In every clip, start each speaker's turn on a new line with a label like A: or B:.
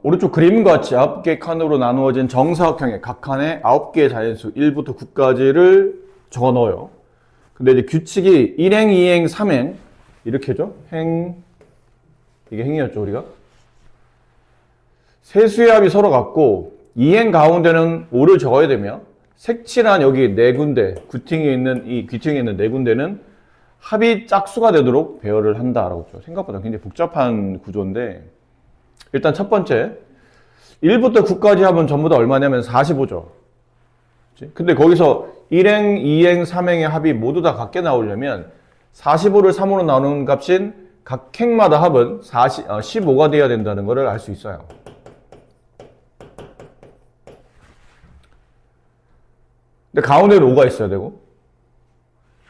A: 오른쪽 그림과 같이 9개 칸으로 나누어진 정사각형의 각 칸에 9개의 자연수 1부터 9까지를 적어 넣어요. 근데 이제 규칙이 1행, 2행, 3행 이렇게죠. 이게 행이었죠, 우리가. 세수의 합이 서로 같고 2행 가운데는 5를 적어야 되며 색칠한 여기 네 군데, 귀퉁이에 있는 네 군데는 합이 짝수가 되도록 배열을 한다라고 했죠. 생각보다 굉장히 복잡한 구조인데 일단 첫 번째 1부터 9까지 합은 전부 다 얼마냐면 45죠. 근데 거기서 1행, 2행, 3행의 합이 모두 다 같게 나오려면 45를 3으로 나누는 값인 각 행마다 합은 15가 돼야 된다는 것을 알 수 있어요. 근데 가운데는 5가 있어야 되고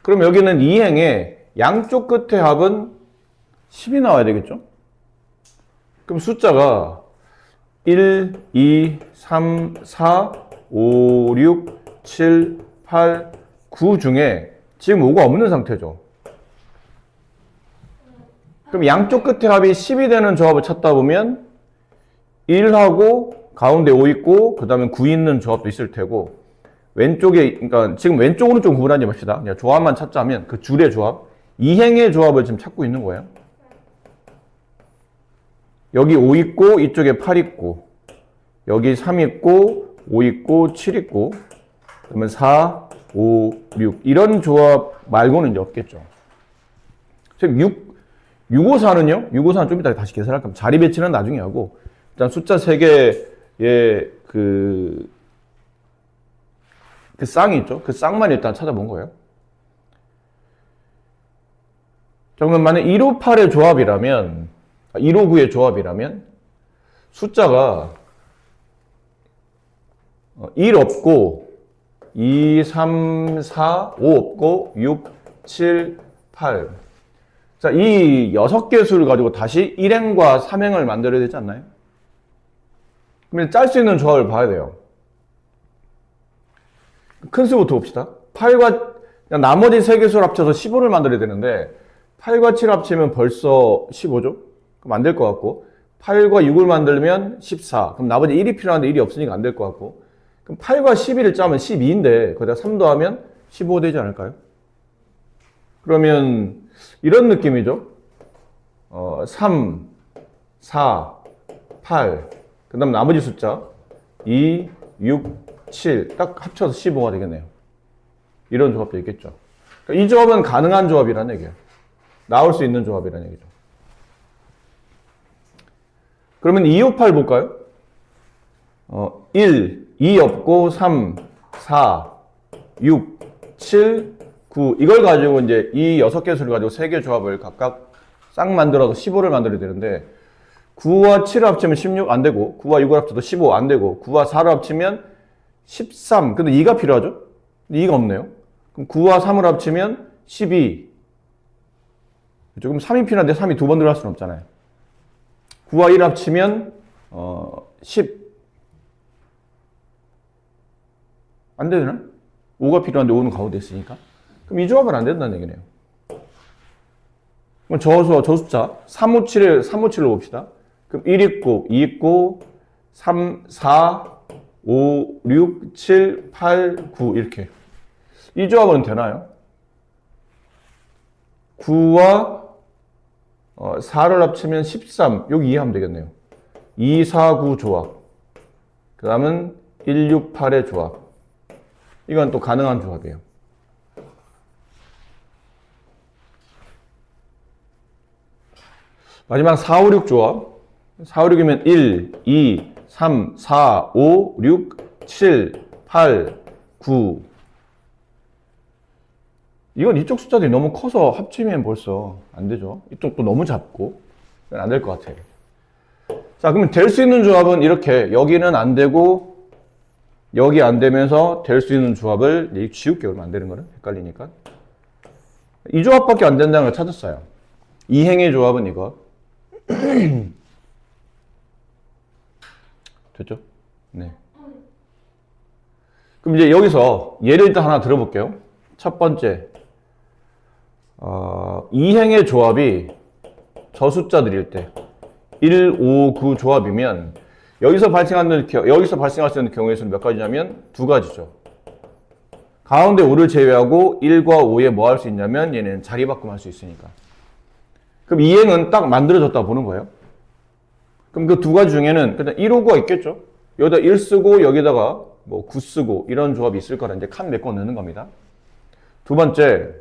A: 그럼 여기는 2행의 양쪽 끝의 합은 10이 나와야 되겠죠? 그럼 숫자가 1, 2, 3, 4, 5, 6, 7, 8, 9 중에 지금 5가 없는 상태죠. 그럼 양쪽 끝의 합이 10이 되는 조합을 찾다 보면 1하고 가운데 5 있고 그 다음에 9 있는 조합도 있을 테고 왼쪽에, 그러니까 지금 왼쪽 오른쪽 구분하지 맙시다. 그냥 조합만 찾자면 그 줄의 조합, 2행의 조합을 지금 찾고 있는 거예요. 여기 5 있고 이쪽에 8 있고 여기 3 있고 5 있고 7 있고 그러면 4, 5, 6 이런 조합 말고는 이제 없겠죠. 지금 654는요? 654는 좀 이따 다시 계산할 겁니다. 자리 배치는 나중에 하고 일단 숫자 3개의 그 쌍이 있죠? 그 쌍만 일단 찾아본 거예요. 그러면 만약 158의 조합이라면 159의 조합이라면 숫자가 1 없고 2, 3, 4, 5 없고 6, 7, 8 자, 이 6개 수를 가지고 다시 1행과 3행을 만들어야 되지 않나요? 그러면 짤 수 있는 조합을 봐야 돼요. 큰 수부터 봅시다. 8과 나머지 3개 수를 합쳐서 15를 만들어야 되는데 8과 7 합치면 벌써 15죠? 그럼 안 될 것 같고 8과 6을 만들면 14 그럼 나머지 1이 필요한데 1이 없으니까 안 될 것 같고 그럼 8과 11을 짜면 12인데 거기다 3 더하면 15 되지 않을까요? 그러면 이런 느낌이죠. 3, 4, 8 그 다음 나머지 숫자 2, 6, 7 딱 합쳐서 15가 되겠네요. 이런 조합도 있겠죠. 그러니까 이 조합은 가능한 조합이라는 얘기예요. 나올 수 있는 조합이라는 얘기죠. 그러면 258 볼까요? 1, 2 없고 3, 4, 6, 7, 9 이걸 가지고 이제 이 6개 수를 가지고 3개 조합을 각각 쌍 만들어서 15를 만들어야 되는데 9와 7을 합치면 16 안 되고 9와 6을 합쳐도 15 안 되고 9와 4를 합치면 13 근데 2가 필요하죠? 근데 2가 없네요. 그럼 9와 3을 합치면 12 그럼 3이 필요한데 3이 두 번 들어갈 수는 없잖아요. 9와 1 합치면 10 안 되나? 5가 필요한데 5는 가운데 있으니까 그럼 이 조합은 안 된다는 얘기네요. 그럼 저 숫자 357을 봅시다. 그럼 1 있고 2 있고 3, 4, 5, 6, 7, 8, 9 이렇게 이 조합은 되나요? 9와 4를 합치면 13 여기 이해하면 되겠네요. 2, 4, 9 조합 그 다음은 1, 6, 8의 조합 이건 또 가능한 조합이에요. 마지막 4, 5, 6 조합 4, 5, 6이면 1, 2, 3, 4, 5, 6, 7, 8, 9 이건 이쪽 숫자들이 너무 커서 합치면 벌써 안 되죠. 이쪽도 너무 작고 안 될 것 같아요. 자, 그러면 될 수 있는 조합은 이렇게 여기는 안 되고 여기 안 되면서 될 수 있는 조합을 지울게요. 그러면 안 되는 거는 헷갈리니까 이 조합밖에 안 된다는 걸 찾았어요. 이행의 조합은 이거 됐죠? 네. 그럼 이제 여기서 예를 일단 하나 들어볼게요. 첫 번째, 이행의 조합이 저 숫자들일 때 1, 5, 9 조합이면 여기서 발생할 수 있는 경우의 수는 몇 가지냐면 두 가지죠. 가운데 5를 제외하고 1과 5에 뭐 할 수 있냐면 얘는 자리 바꿈할 수 있으니까. 그럼 이행은 딱 만들어졌다 보는 거예요. 그럼 그 두 가지 중에는 일단 1, 5, 9가 있겠죠. 여기다 1 쓰고 여기다가 뭐 9 쓰고 이런 조합이 있을 거라 이제 칸 몇 건 넣는 겁니다. 두 번째,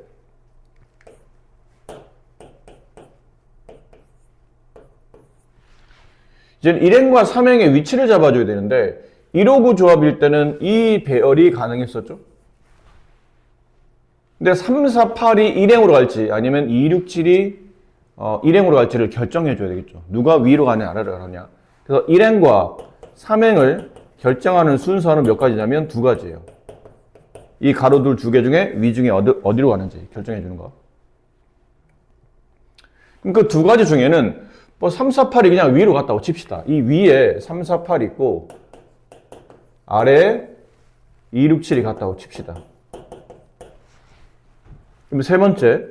A: 이제 1행과 3행의 위치를 잡아줘야 되는데 1, 5, 9 조합일 때는 이 배열이 가능했었죠. 근데 3, 4, 8이 1행으로 갈지 아니면 2, 6, 7이 1행으로 갈지를 결정해 줘야 되겠죠. 누가 위로 가냐 아래로 가냐. 그래서 1행과 3행을 결정하는 순서는 몇 가지냐면 두 가지예요. 이 가로둘 두 개 중에 위 중에 어디로 가는지 결정해 주는 거. 그럼 그 두 가지 중에는 뭐 3, 4, 8이 그냥 위로 갔다고 칩시다. 이 위에 3, 4, 8 있고 아래에 2, 6, 7이 갔다고 칩시다. 그럼 세 번째,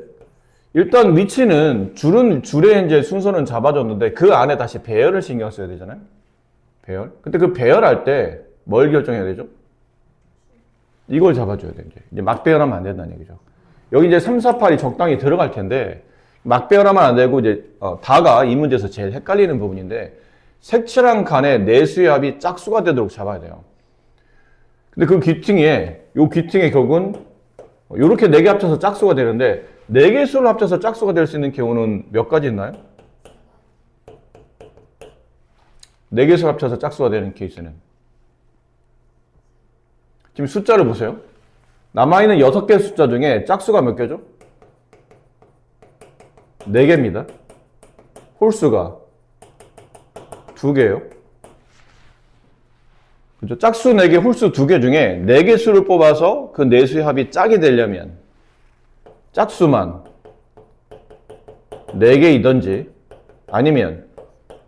A: 일단 위치는 줄에 이제 순서는 잡아줬는데 그 안에 다시 배열을 신경 써야 되잖아요. 배열. 근데 그 배열할 때 뭘 결정해야 되죠? 이걸 잡아줘야 돼요. 이제 막 배열하면 안 된다는 얘기죠. 여기 이제 3, 4, 8이 적당히 들어갈 텐데 막 배열하면 안 되고 이제 다가 이 문제에서 제일 헷갈리는 부분인데 색칠한 칸의 내수의 합이 짝수가 되도록 잡아야 돼요. 근데 그 요 귀퉁이에 결국은 이렇게 4개 합쳐서 짝수가 되는데 4개 수를 합쳐서 짝수가 될 수 있는 경우는 몇 가지 있나요? 4개 수를 합쳐서 짝수가 되는 케이스는 지금 숫자를 보세요. 남아있는 6개의 숫자 중에 짝수가 몇 개죠? 4개입니다. 홀수가 2개예요. 그죠? 짝수 4개, 홀수 2개 중에 4개 수를 뽑아서 그 4수의 합이 짝이 되려면 짝수만 4개이든지 아니면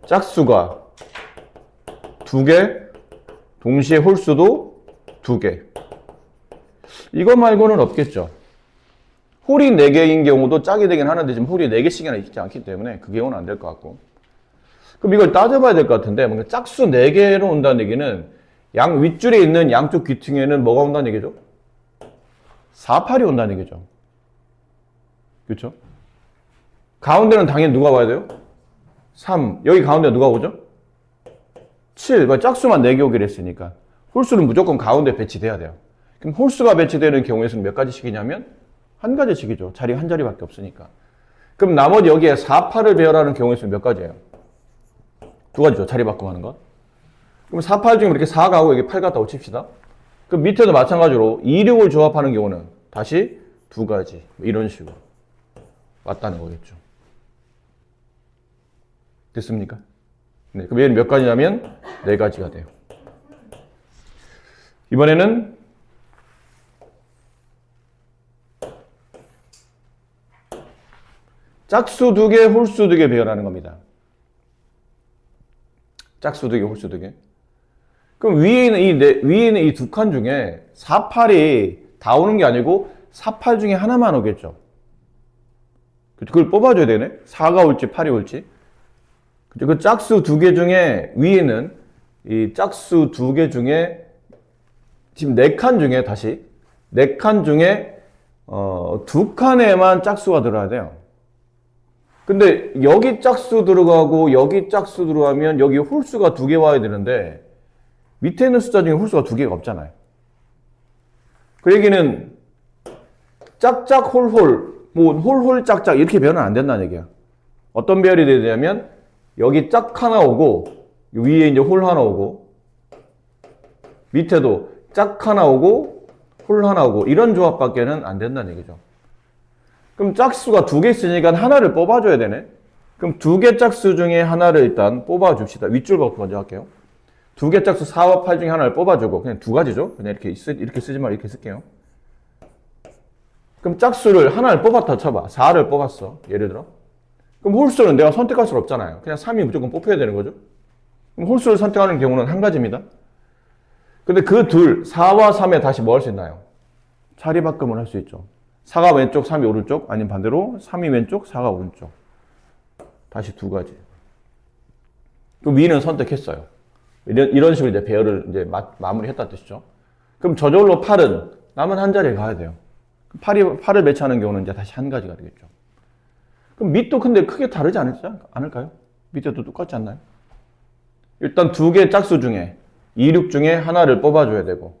A: 짝수가 2개, 동시에 홀수도 2개. 이거 말고는 없겠죠. 홀이 4개인 경우도 짝이 되긴 하는데 지금 홀이 4개씩이나 있지 않기 때문에 그 경우는 안 될 것 같고. 그럼 이걸 따져봐야 될 것 같은데 뭔가 짝수 4개로 온다는 얘기는 양 윗줄에 있는 양쪽 귀퉁이에는 뭐가 온다는 얘기죠? 4, 8이 온다는 얘기죠. 그렇죠? 가운데는 당연히 누가 와야 돼요? 3. 여기 가운데 누가 오죠? 7. 짝수만 4개 오기로 했으니까. 홀수는 무조건 가운데 배치돼야 돼요. 그럼 홀수가 배치되는 경우에는 몇 가지씩이냐면 한 가지씩이죠. 자리 한 자리밖에 없으니까. 그럼 나머지 여기에 4, 8을 배열하는 경우에는 몇 가지예요? 두 가지죠. 자리 바꿈하는 것. 그럼 4, 8 중에 이렇게 4 가고 여기 8 같다고 칩시다. 그럼 밑에도 마찬가지로 2, 6을 조합하는 경우는 다시 두 가지. 이런 식으로 왔다는 거겠죠. 됐습니까? 네, 그럼 얘는 몇 가지냐면 4가지가 돼요. 이번에는 짝수 2개, 홀수 2개 배열하는 겁니다. 짝수 2개, 홀수 2개. 그럼 위에 있는 이 두 칸 중에 4, 8이 다 오는 게 아니고 4, 8 중에 하나만 오겠죠. 그걸 뽑아줘야 되네. 4가 올지 8이 올지. 그 짝수 2개 중에 위에는 이 짝수 2개 중에 지금 4칸 중에 다시 4칸 중에 2칸에만 짝수가 들어야 돼요. 근데 여기 짝수 들어가고 여기 짝수 들어가면 여기 홀수가 2개 와야 되는데 밑에 있는 숫자 중에 홀수가 2개가 없잖아요. 그 얘기는 짝짝 홀홀 뭐 홀홀 짝짝 이렇게 배열은 안 된다는 얘기야. 어떤 배열이 돼야 되냐면 여기 짝 하나 오고 위에 이제 홀 하나 오고 밑에도 짝 하나 오고 홀 하나 오고 이런 조합밖에는 안 된다는 얘기죠. 그럼 짝수가 2개 있으니까 하나를 뽑아줘야 되네. 그럼 2개 짝수 중에 하나를 일단 뽑아줍시다. 윗줄부터 먼저 할게요. 2개 짝수 4와 8 중에 하나를 뽑아주고 그냥 두 가지죠. 그냥 이렇게 쓰지 말고 이렇게 쓸게요. 그럼 짝수를 하나를 뽑았다 쳐봐. 4를 뽑았어. 예를 들어. 그럼 홀수는 내가 선택할 수 없잖아요. 그냥 3이 무조건 뽑혀야 되는 거죠. 그럼 홀수를 선택하는 경우는 한 가지입니다. 근데 그 4와 3에 다시 뭐 할 수 있나요? 자리 바꿈을 할 수 있죠. 4가 왼쪽, 3이 오른쪽, 아니면 반대로 3이 왼쪽, 4가 오른쪽. 다시 두 가지. 그럼 위는 선택했어요. 이런 식으로 이제 배열을 이제 마무리했다는 뜻이죠. 그럼 저절로 8은 남은 한 자리에 가야 돼요. 8을 매치하는 경우는 이제 다시 한 가지가 되겠죠. 그럼 밑도 근데 크게 다르지 않을까요? 밑에도 똑같지 않나요? 일단 두 개 짝수 중에 2, 6 중에 하나를 뽑아줘야 되고,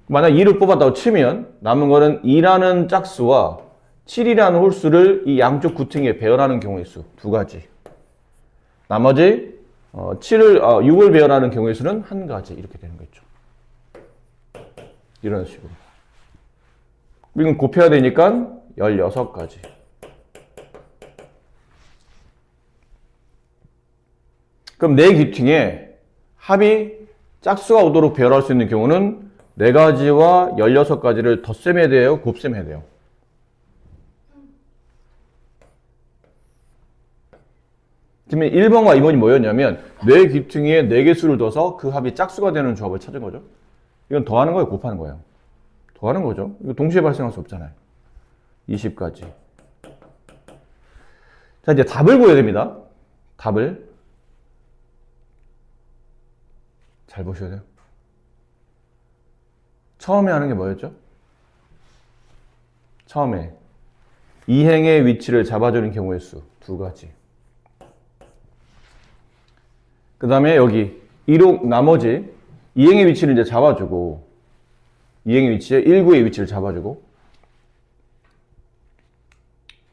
A: 만약 2를 뽑았다고 치면 남은 거는 2라는 짝수와 7이라는 홀수를 이 양쪽 구퉁이에 배열하는 경우의 수 두 가지. 나머지 6을 배열하는 경우의 수는 한 가지 이렇게 되는 거죠. 이런 식으로. 이건 곱해야 되니까 16가지. 그럼 네 귀퉁이에 합이 짝수가 오도록 배열할 수 있는 경우는 4가지와 16가지를 덧셈해야 돼요? 곱셈해야 돼요? 지금 1번과 2번이 뭐였냐면 네 귀퉁이에 4개 수를 둬서 그 합이 짝수가 되는 조합을 찾은 거죠. 이건 더하는 거예요? 곱하는 거예요? 더하는 거죠. 이거 동시에 발생할 수 없잖아요. 20가지. 자, 이제 답을 구해야 됩니다. 답을. 잘 보셔야 돼요. 처음에 하는 게 뭐였죠? 처음에 이행의 위치를 잡아주는 경우의 수 2가지. 그 다음에 여기 1호 나머지 이행의 위치를 이제 잡아주고, 이행의 위치에 1구의 위치를 잡아주고,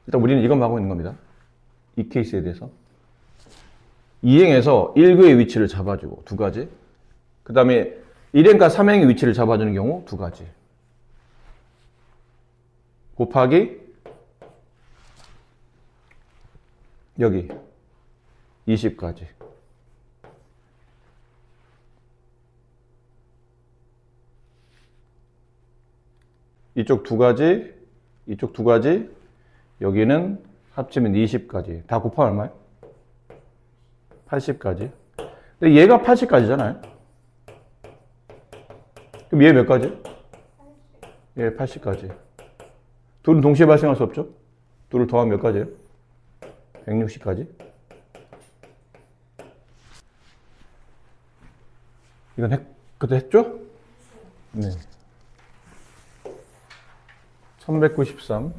A: 일단 우리는 이것만 하고 있는 겁니다. 이 케이스에 대해서. 이행에서 1구의 위치를 잡아주고 2가지. 그 다음에 1행과 3행의 위치를 잡아주는 경우 2가지. 곱하기 여기 20가지. 이쪽 2가지, 이쪽 2가지, 여기는 합치면 20가지. 다 곱하면 얼마예요? 80가지. 근데 얘가 80가지잖아요. 그럼 얘 몇 가지? 얘 80가지. 둘은 동시에 발생할 수 없죠? 둘을 더하면 몇 가지예요? 160가지. 이건 그때 했죠? 네. 1193.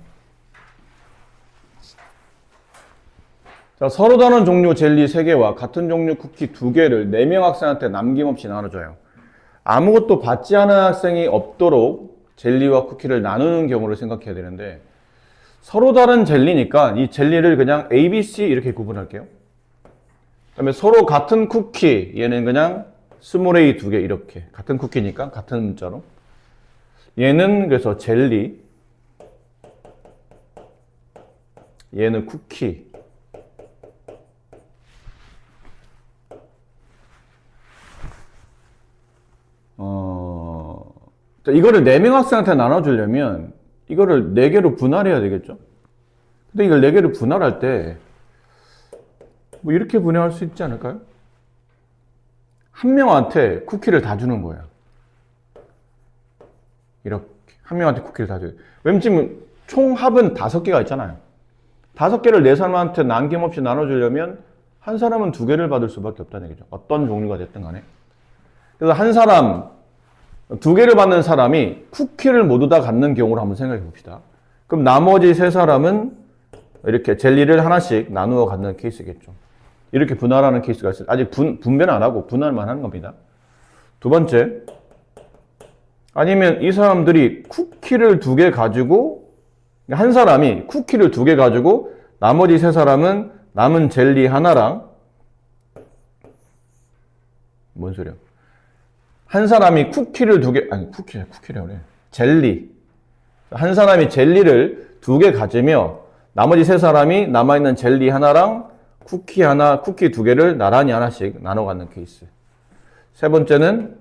A: 자, 서로 다른 종류 젤리 3개와 같은 종류 쿠키 2개를 4명 학생한테 남김없이 나눠줘요. 아무것도 받지 않은 학생이 없도록 젤리와 쿠키를 나누는 경우를 생각해야 되는데, 서로 다른 젤리니까 이 젤리를 그냥 A, B, C 이렇게 구분할게요. 그 다음에 서로 같은 쿠키, 얘는 그냥 스몰 A 2개 이렇게. 같은 쿠키니까 같은 문자로. 얘는 그래서 젤리, 얘는 쿠키. 이거를 4명 학생한테 나눠주려면 이거를 4개로 분할해야 되겠죠? 근데 이걸 4개로 분할할 때 뭐 이렇게 분해할 수 있지 않을까요? 한 명한테 쿠키를 다 주는 거예요. 이렇게 한 명한테 쿠키를 다 줘요. 왜냐면 총 합은 5개가 있잖아요. 5개를 4사람한테 남김없이 나눠주려면 한 사람은 2개를 받을 수밖에 없다는 얘기죠. 어떤 종류가 됐든 간에. 그래서 한 사람 2개를 받는 사람이 쿠키를 모두 다 갖는 경우를 한번 생각해 봅시다. 그럼 나머지 3사람은 이렇게 젤리를 하나씩 나누어 갖는 케이스겠죠. 이렇게 분할하는 케이스가 있어요. 아직 분배는 안 하고 분할만 하는 겁니다. 두 번째, 아니면 이 사람들이 쿠키를 2개 가지고, 한 사람이 쿠키를 2개 가지고 나머지 3사람은 남은 젤리 하나랑, 뭔 소리야? 한 사람이 쿠키를 2개, 아니 쿠키래요. 젤리. 한 사람이 젤리를 2개 가지며 나머지 3사람이 남아있는 젤리 하나랑 쿠키 2개를 나란히 하나씩 나눠 갖는 케이스. 세 번째는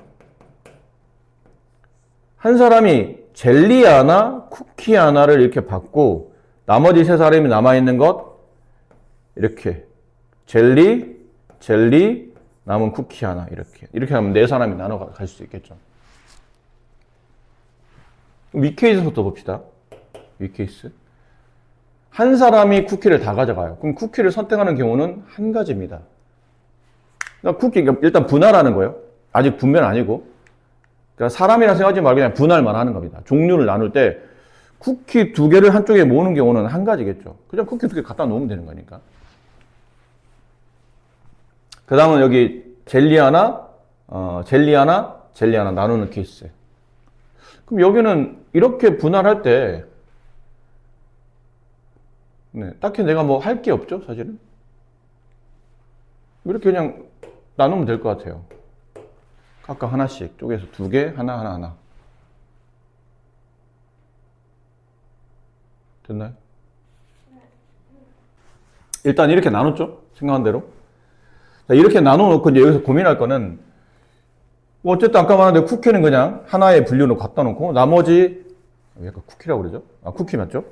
A: 한 사람이 젤리 하나, 쿠키 하나를 이렇게 받고 나머지 3사람이 남아있는 것 이렇게 젤리, 남은 쿠키 하나 이렇게 하면 4사람이 나눠 갈 수 있겠죠. 위 케이스부터 봅시다. 위 케이스. 한 사람이 쿠키를 다 가져가요. 그럼 쿠키를 선택하는 경우는 한 가지입니다. 그러니까 쿠키, 그러니까 일단 분할하는 거예요. 아직 분배는 아니고. 그러니까 사람이라 생각하지 말고 그냥 분할만 하는 겁니다. 종류를 나눌 때 쿠키 두 개를 한쪽에 모으는 경우는 한 가지겠죠. 그냥 쿠키 두 개 갖다 놓으면 되는 거니까. 그 다음은 여기 젤리 하나, 젤리 하나 나누는 케이스. 그럼 여기는 이렇게 분할할 때, 네, 딱히 내가 뭐 할 게 없죠, 사실은. 이렇게 그냥 나누면 될 것 같아요. 각각 하나씩 쪼개서 두 개, 하나. 됐나요? 일단 이렇게 나눴죠? 생각한 대로. 자, 이렇게 나눠놓고 이제 여기서 고민할 거는, 뭐 어쨌든 아까 말한 대로 쿠키는 그냥 하나의 분류로 갖다 놓고, 나머지, 약간 쿠키라고 그러죠? 아, 쿠키 맞죠?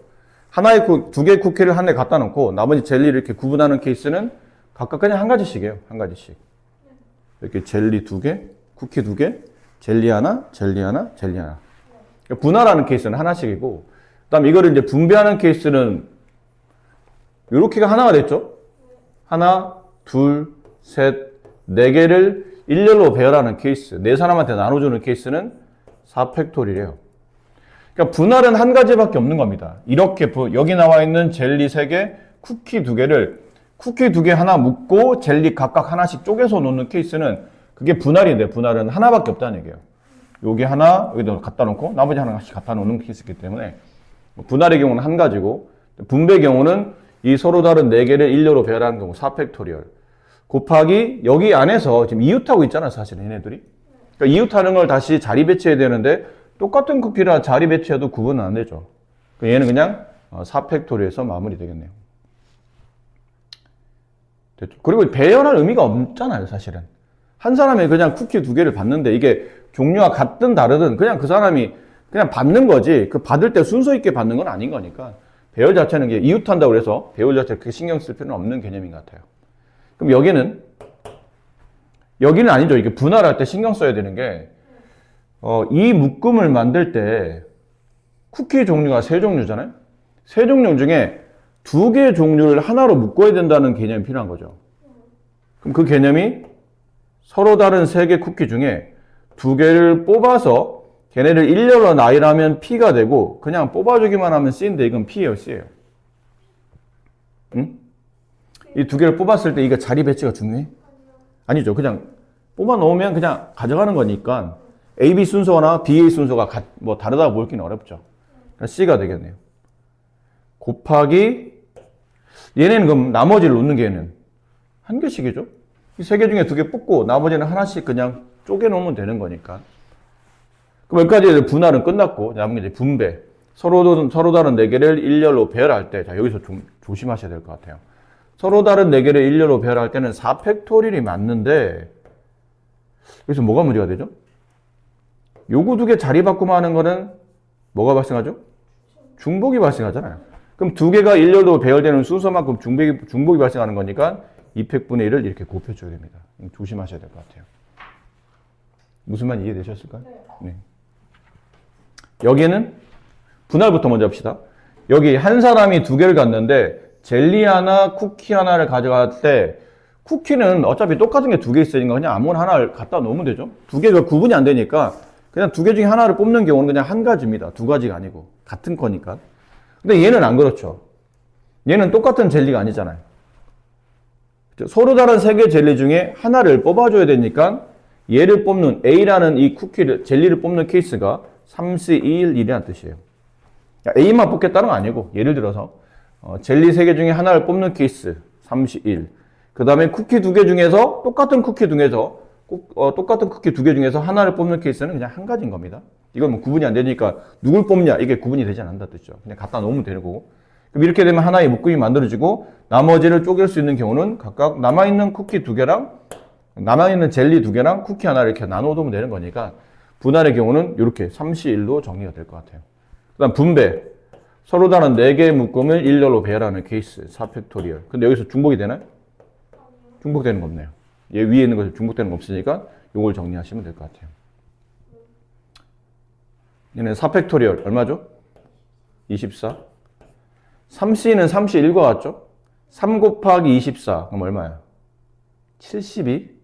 A: 하나의 두 개의 쿠키를 한 대 갖다 놓고, 나머지 젤리를 이렇게 구분하는 케이스는 각각 그냥 한 가지씩이에요. 한 가지씩. 이렇게 젤리 두 개, 쿠키 두 개, 젤리 하나. 그러니까 분할하는 케이스는 하나씩이고, 그 다음에 이거를 이제 분배하는 케이스는 요렇게가 하나가 됐죠? 하나, 둘, 셋, 네 개를 일렬로 배열하는 케이스, 네 사람한테 나눠주는 케이스는 4팩토리래요. 그러니까 분할은 한 가지밖에 없는 겁니다. 이렇게 여기 나와 있는 젤리 3개, 쿠키 2개를 쿠키 2개 하나 묶고 젤리 각각 하나씩 쪼개서 놓는 케이스는 그게 분할인데 분할은 하나밖에 없다는 얘기예요. 여기 하나 여기다 갖다 놓고 나머지 하나씩 갖다 놓는 케이스이기 때문에 분할의 경우는 한 가지고 분배의 경우는 이 서로 다른 4개를 일렬로 배열하는 경우 4팩토리얼 곱하기 여기 안에서 지금 이웃하고 있잖아요. 사실은 얘네들이. 그러니까 이웃하는 걸 다시 자리 배치해야 되는데 똑같은 쿠키라 자리 배치해도 구분은 안 되죠. 그러니까 얘는 그냥 4팩토리에서 마무리 되겠네요. 됐죠? 그리고 배열할 의미가 없잖아요. 사실은. 한 사람이 그냥 쿠키 2개를 받는데 이게 종류가 같든 다르든 그냥 그 사람이 그냥 받는 거지 그 받을 때 순서 있게 받는 건 아닌 거니까 배열 자체는 이게 이웃한다고 해서 배열 자체를 그렇게 신경 쓸 필요는 없는 개념인 것 같아요. 그럼 여기는 아니죠. 이게 분할할 때 신경 써야 되는 게, 이 묶음을 만들 때 쿠키 종류가 3종류잖아요? 3종류 중에 2개의 종류를 하나로 묶어야 된다는 개념이 필요한 거죠. 그럼 그 개념이 서로 다른 3개 쿠키 중에 2개를 뽑아서 걔네를 일렬로 나열하면 P가 되고 그냥 뽑아주기만 하면 C인데 이건 P예요, C예요. 응? 이 2개를 뽑았을 때 이게 자리 배치가 중요해? 아니죠. 그냥 뽑아 놓으면 그냥 가져가는 거니까 AB 순서나 BA 순서가 뭐 다르다고 보기는 어렵죠. 그러니까 C가 되겠네요. 곱하기 얘네는 그럼 나머지를 놓는 게 얘는 한 개씩이죠. 이 3개 중에 2개 뽑고 나머지는 하나씩 그냥 쪼개 놓으면 되는 거니까. 그럼 여기까지 분할은 끝났고 남은 게 이제 분배. 서로 다른 4개를 일렬로 배열할 때, 자, 여기서 좀 조심하셔야 될 것 같아요. 서로 다른 4개를 일렬로 배열할 때는 4팩토리얼이 맞는데, 여기서 뭐가 문제가 되죠? 요거 2개 자리 바꾸면 하는 거는 뭐가 발생하죠? 중복이 발생하잖아요. 그럼 2개가 일렬로 배열되는 순서만큼 중복이 발생하는 거니까 2팩분의 1을 이렇게 곱해줘야 됩니다. 조심하셔야 될 것 같아요. 무슨 말 이해되셨을까요? 네. 여기는 분할부터 먼저 합시다. 여기 한 사람이 2개를 갖는데 젤리 하나, 쿠키 하나를 가져갈 때 쿠키는 어차피 똑같은 게 2개 있으니까 그냥 아무거나 하나를 갖다 놓으면 되죠. 2개가 구분이 안 되니까 그냥 2개 중에 하나를 뽑는 경우는 그냥 한 가지입니다. 2가지가 아니고 같은 거니까. 근데 얘는 안 그렇죠. 얘는 똑같은 젤리가 아니잖아요. 서로 다른 3개 젤리 중에 하나를 뽑아줘야 되니까 얘를 뽑는 A라는 이 젤리를 뽑는 케이스가 3C21 이라는 뜻이에요. A만 뽑겠다는 건 아니고 예를 들어서 젤리 3개 중에 하나를 뽑는 케이스 3C1. 그 다음에 쿠키 2개 중에서 똑같은 쿠키 2개 중에서 하나를 뽑는 케이스는 그냥 한 가지인 겁니다. 이건 뭐 구분이 안 되니까 누굴 뽑냐 이게 구분이 되지 않는다 뜻이죠. 그냥 갖다 놓으면 되는 거고. 그럼 이렇게 되면 하나의 묶음이 만들어지고 나머지를 쪼갤 수 있는 경우는 각각 남아있는 쿠키 2개랑 남아있는 젤리 2개랑 쿠키 하나를 이렇게 나눠두면 되는 거니까 분할의 경우는 이렇게 3C1로 정리가 될 것 같아요. 그 다음 분배. 서로 다른 4개의 묶음을 일렬로 배열하는 케이스 4팩토리얼. 근데 여기서 중복이 되나요? 중복되는 거 없네요. 얘 위에 있는 것이 중복되는 거 없으니까 이걸 정리하시면 될 것 같아요. 얘는 4팩토리얼 얼마죠? 24. 3C는 3C1과 같죠? 3 곱하기 24 그럼 얼마야? 72.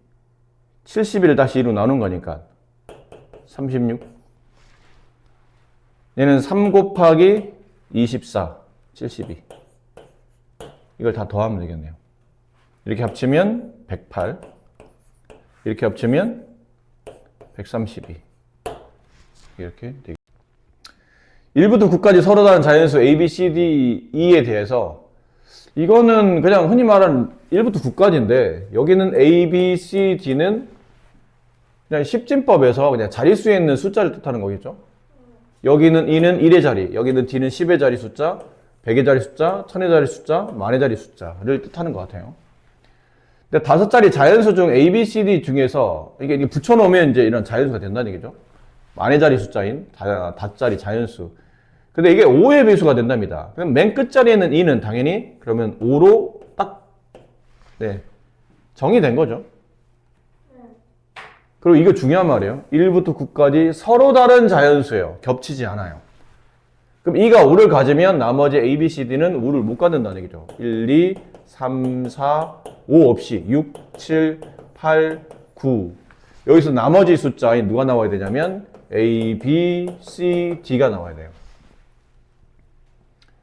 A: 71을 다시 2로 나눈 거니까 36. 얘는 3 곱하기 24, 72. 이걸 다 더하면 되겠네요. 이렇게 합치면 108. 이렇게 합치면 132. 이렇게 되겠습니다. 1부터 9까지 서로 다른 자연수 A, B, C, D, E에 대해서 이거는 그냥 흔히 말하는 1부터 9까지인데 여기는 A, B, C, D는 그냥 십진법에서 그냥 자릿수에 있는 숫자를 뜻하는 거겠죠. 여기는 E는 1의 자리, 여기는 D는 10의 자리 숫자, 100의 자리 숫자, 1000의 자리 숫자, 만의 자리 숫자를 뜻하는 것 같아요. 근데 5자리 자연수 중 A, B, C, D 중에서 이게 붙여놓으면 이제 이런 자연수가 된다는 얘기죠. 만의 자리 숫자인 다자리 자연수. 근데 이게 5의 배수가 된답니다. 그럼 맨 끝자리에는 2는 당연히 그러면 5로 딱, 네, 정의된 거죠. 그리고 이거 중요한 말이에요. 1부터 9까지 서로 다른 자연수예요. 겹치지 않아요. 그럼 2가 5를 가지면 나머지 A, B, C, D는 5를 못 갖는다는 얘기죠. 1, 2, 3, 4, 5 없이 6, 7, 8, 9. 여기서 나머지 숫자인 누가 나와야 되냐면 A, B, C, D가 나와야 돼요.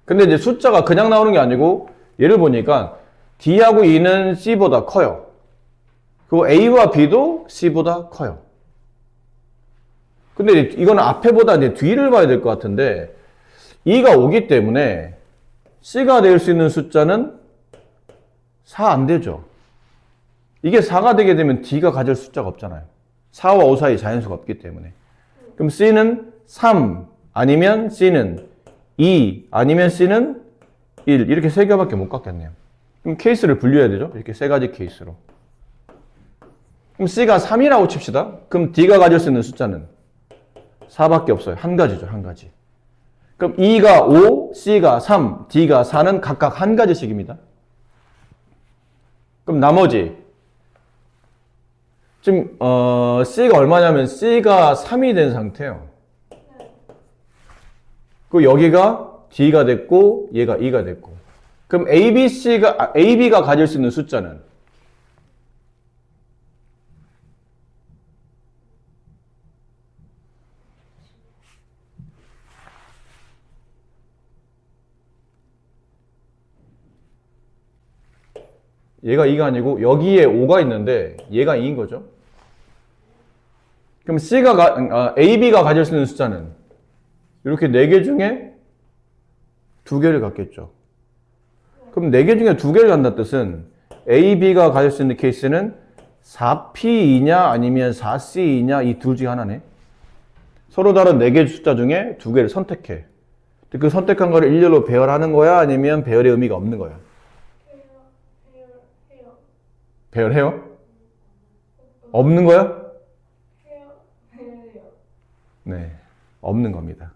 A: 근데 이제 숫자가 그냥 나오는 게 아니고 얘를 보니까 D하고 E는 C보다 커요. 그리고 A와 B도 C보다 커요. 근데 이거는 앞에보다 이제 뒤를 봐야 될 것 같은데 E가 5기 때문에 C가 될 수 있는 숫자는 4 안 되죠. 이게 4가 되게 되면 D가 가질 숫자가 없잖아요. 4와 5 사이 자연수가 없기 때문에. 그럼 C는 3 아니면 C는 2 아니면 C는 1 이렇게 세 개밖에 못 갖겠네요. 그럼 케이스를 분류해야 되죠. 이렇게 세 가지 케이스로. 그럼 C가 3이라고 칩시다. 그럼 D가 가질 수 있는 숫자는 4밖에 없어요. 한 가지죠. 한 가지. 그럼 E가 5, C가 3, D가 4는 각각 한 가지씩입니다. 그럼 나머지 지금 C가 얼마냐면 C가 3이 된 상태예요. 그리고 여기가 D가 됐고 얘가 E가 됐고 그럼 AB가 가질 수 있는 숫자는 얘가 2가 아니고 여기에 5가 있는데 얘가 2인 거죠. 그럼 AB가 가질 수 있는 숫자는 이렇게 4개 중에 2개를 갖겠죠. 그럼 4개 중에 2개를 갖는다는 뜻은 AB가 가질 수 있는 케이스는 4P이냐 아니면 4C이냐 이 둘 중에 하나네. 서로 다른 4개 숫자 중에 2개를 선택해. 그 선택한 거를 일렬로 배열하는 거야 아니면 배열의 의미가 없는 거야? 배열해요? 없는 거야? 네, 없는 겁니다.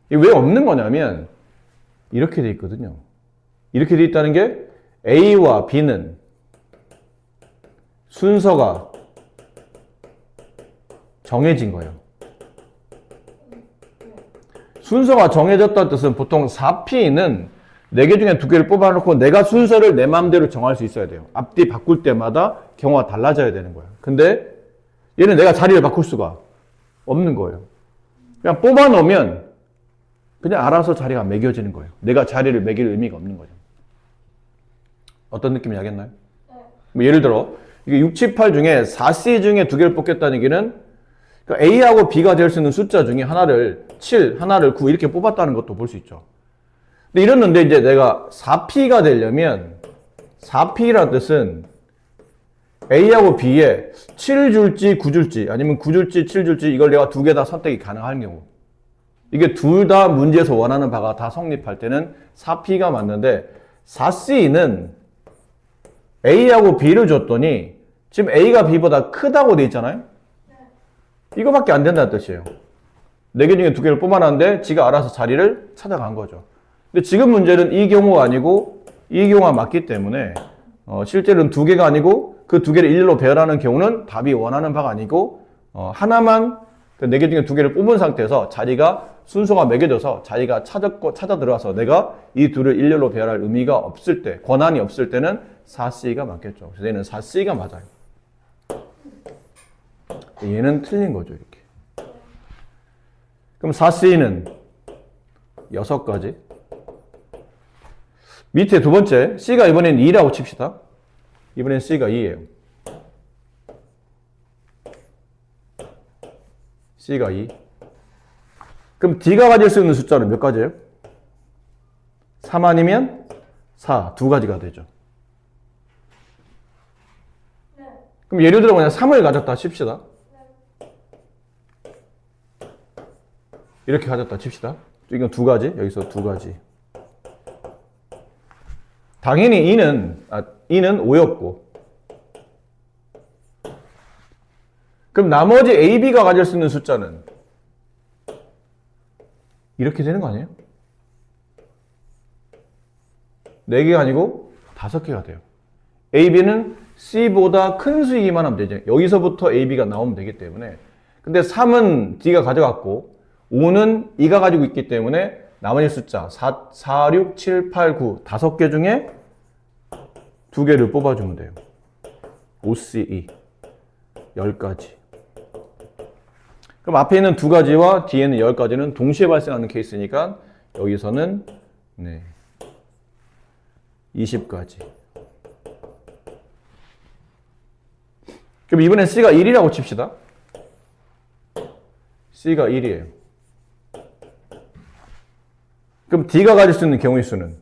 A: 이게 왜 없는 거냐면 이렇게 돼 있거든요. 이렇게 돼 있다는 게 A와 B는 순서가 정해진 거예요. 순서가 정해졌다는 뜻은 보통 4P는 4개 중에 2개를 뽑아놓고 내가 순서를 내 마음대로 정할 수 있어야 돼요. 앞뒤 바꿀 때마다 경우가 달라져야 되는 거예요. 근데 얘는 내가 자리를 바꿀 수가 없는 거예요. 그냥 뽑아놓으면 그냥 알아서 자리가 매겨지는 거예요. 내가 자리를 매길 의미가 없는 거죠. 어떤 느낌이 나겠나요? 네. 뭐 예를 들어 이게 6, 7, 8 중에 4C 중에 2개를 뽑겠다는 얘기는 그러니까 A하고 B가 될 수 있는 숫자 중에 하나를 7, 하나를 9 이렇게 뽑았다는 것도 볼 수 있죠. 근데 이랬는데 이제 내가 4P가 되려면 4P라는 뜻은 A하고 B에 7 줄지 9 줄지 아니면 9 줄지 7 줄지 이걸 내가 2개 다 선택이 가능한 경우 이게 둘 다 문제에서 원하는 바가 다 성립할 때는 4P가 맞는데 4C는 A하고 B를 줬더니 지금 A가 B보다 크다고 돼 있잖아요. 이거밖에 안 된다는 뜻이에요. 4개 중에 2개를 뽑아놨는데 지가 알아서 자리를 찾아간 거죠. 근데 지금 문제는 이 경우가 아니고 이 경우가 맞기 때문에 실제로는 2개가 아니고 그 2개를 일렬로 배열하는 경우는 답이 원하는 바가 아니고 하나만 그 4개 중에 2개를 뽑은 상태에서 자리가 순서가 매겨져서 자기가 찾아 들어와서 내가 이 둘을 일렬로 배열할 의미가 없을 때 권한이 없을 때는 4C가 맞겠죠. 그래서 얘는 4C가 맞아요. 얘는 틀린 거죠, 이렇게. 그럼 4C는 6가지. 밑에 두 번째, C가 이번엔 2라고 칩시다. 이번엔 C가 2예요. C가 2. 그럼 D가 가질 수 있는 숫자는 몇 가지예요? 3 아니면 4, 두 가지가 되죠.
B: 네.
A: 그럼 예를 들어 그냥 3을 가졌다 칩시다. 이렇게 가졌다 칩시다. 이건 두 가지, 여기서 두 가지. 당연히 2는 5였고. 그럼 나머지 A, B가 가질 수 있는 숫자는 이렇게 되는 거 아니에요? 4개가 아니고 5개가 돼요. A, B는 C보다 큰 수이기만 하면 되죠. 여기서부터 A, B가 나오면 되기 때문에. 근데 3은 D가 가져갔고 5는 E가 가지고 있기 때문에 나머지 숫자 4, 6, 7, 8, 9 5개 중에 2개를 뽑아주면 돼요. OCE 10가지. 그럼 앞에 있는 두 가지와 뒤에 있는 10가지는 동시에 발생하는 케이스니까 여기서는 20가지. 그럼 이번엔 C가 1이라고 칩시다. C가 1이에요. 그럼 D가 가질 수 있는 경우의 수는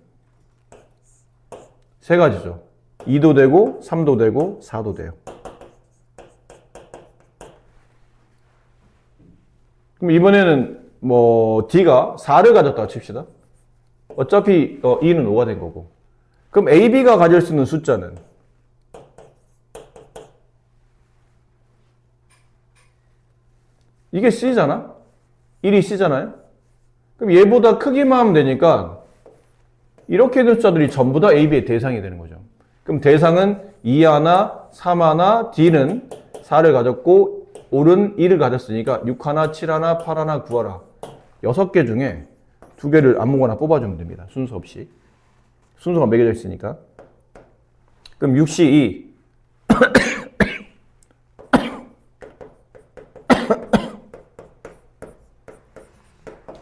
A: 3가지죠. 2도 되고 3도 되고 4도 돼요. 그럼 이번에는 D가 4를 가졌다고 칩시다. 어차피 2는 5가 된 거고. 그럼 A, B가 가질 수 있는 숫자는 이게 C잖아? 1이 C잖아요? 그럼 얘보다 크기만 하면 되니까 이렇게 된 숫자들이 전부 다 A, B의 대상이 되는 거죠. 그럼 대상은 2 하나, 3 하나, D는 4를 가졌고 5는 2를 가졌으니까 6 하나, 7 하나, 8 하나, 9 하나 6개 중에 2개를 아무거나 뽑아주면 됩니다. 순서 없이. 순서가 매겨져 있으니까. 그럼 6C2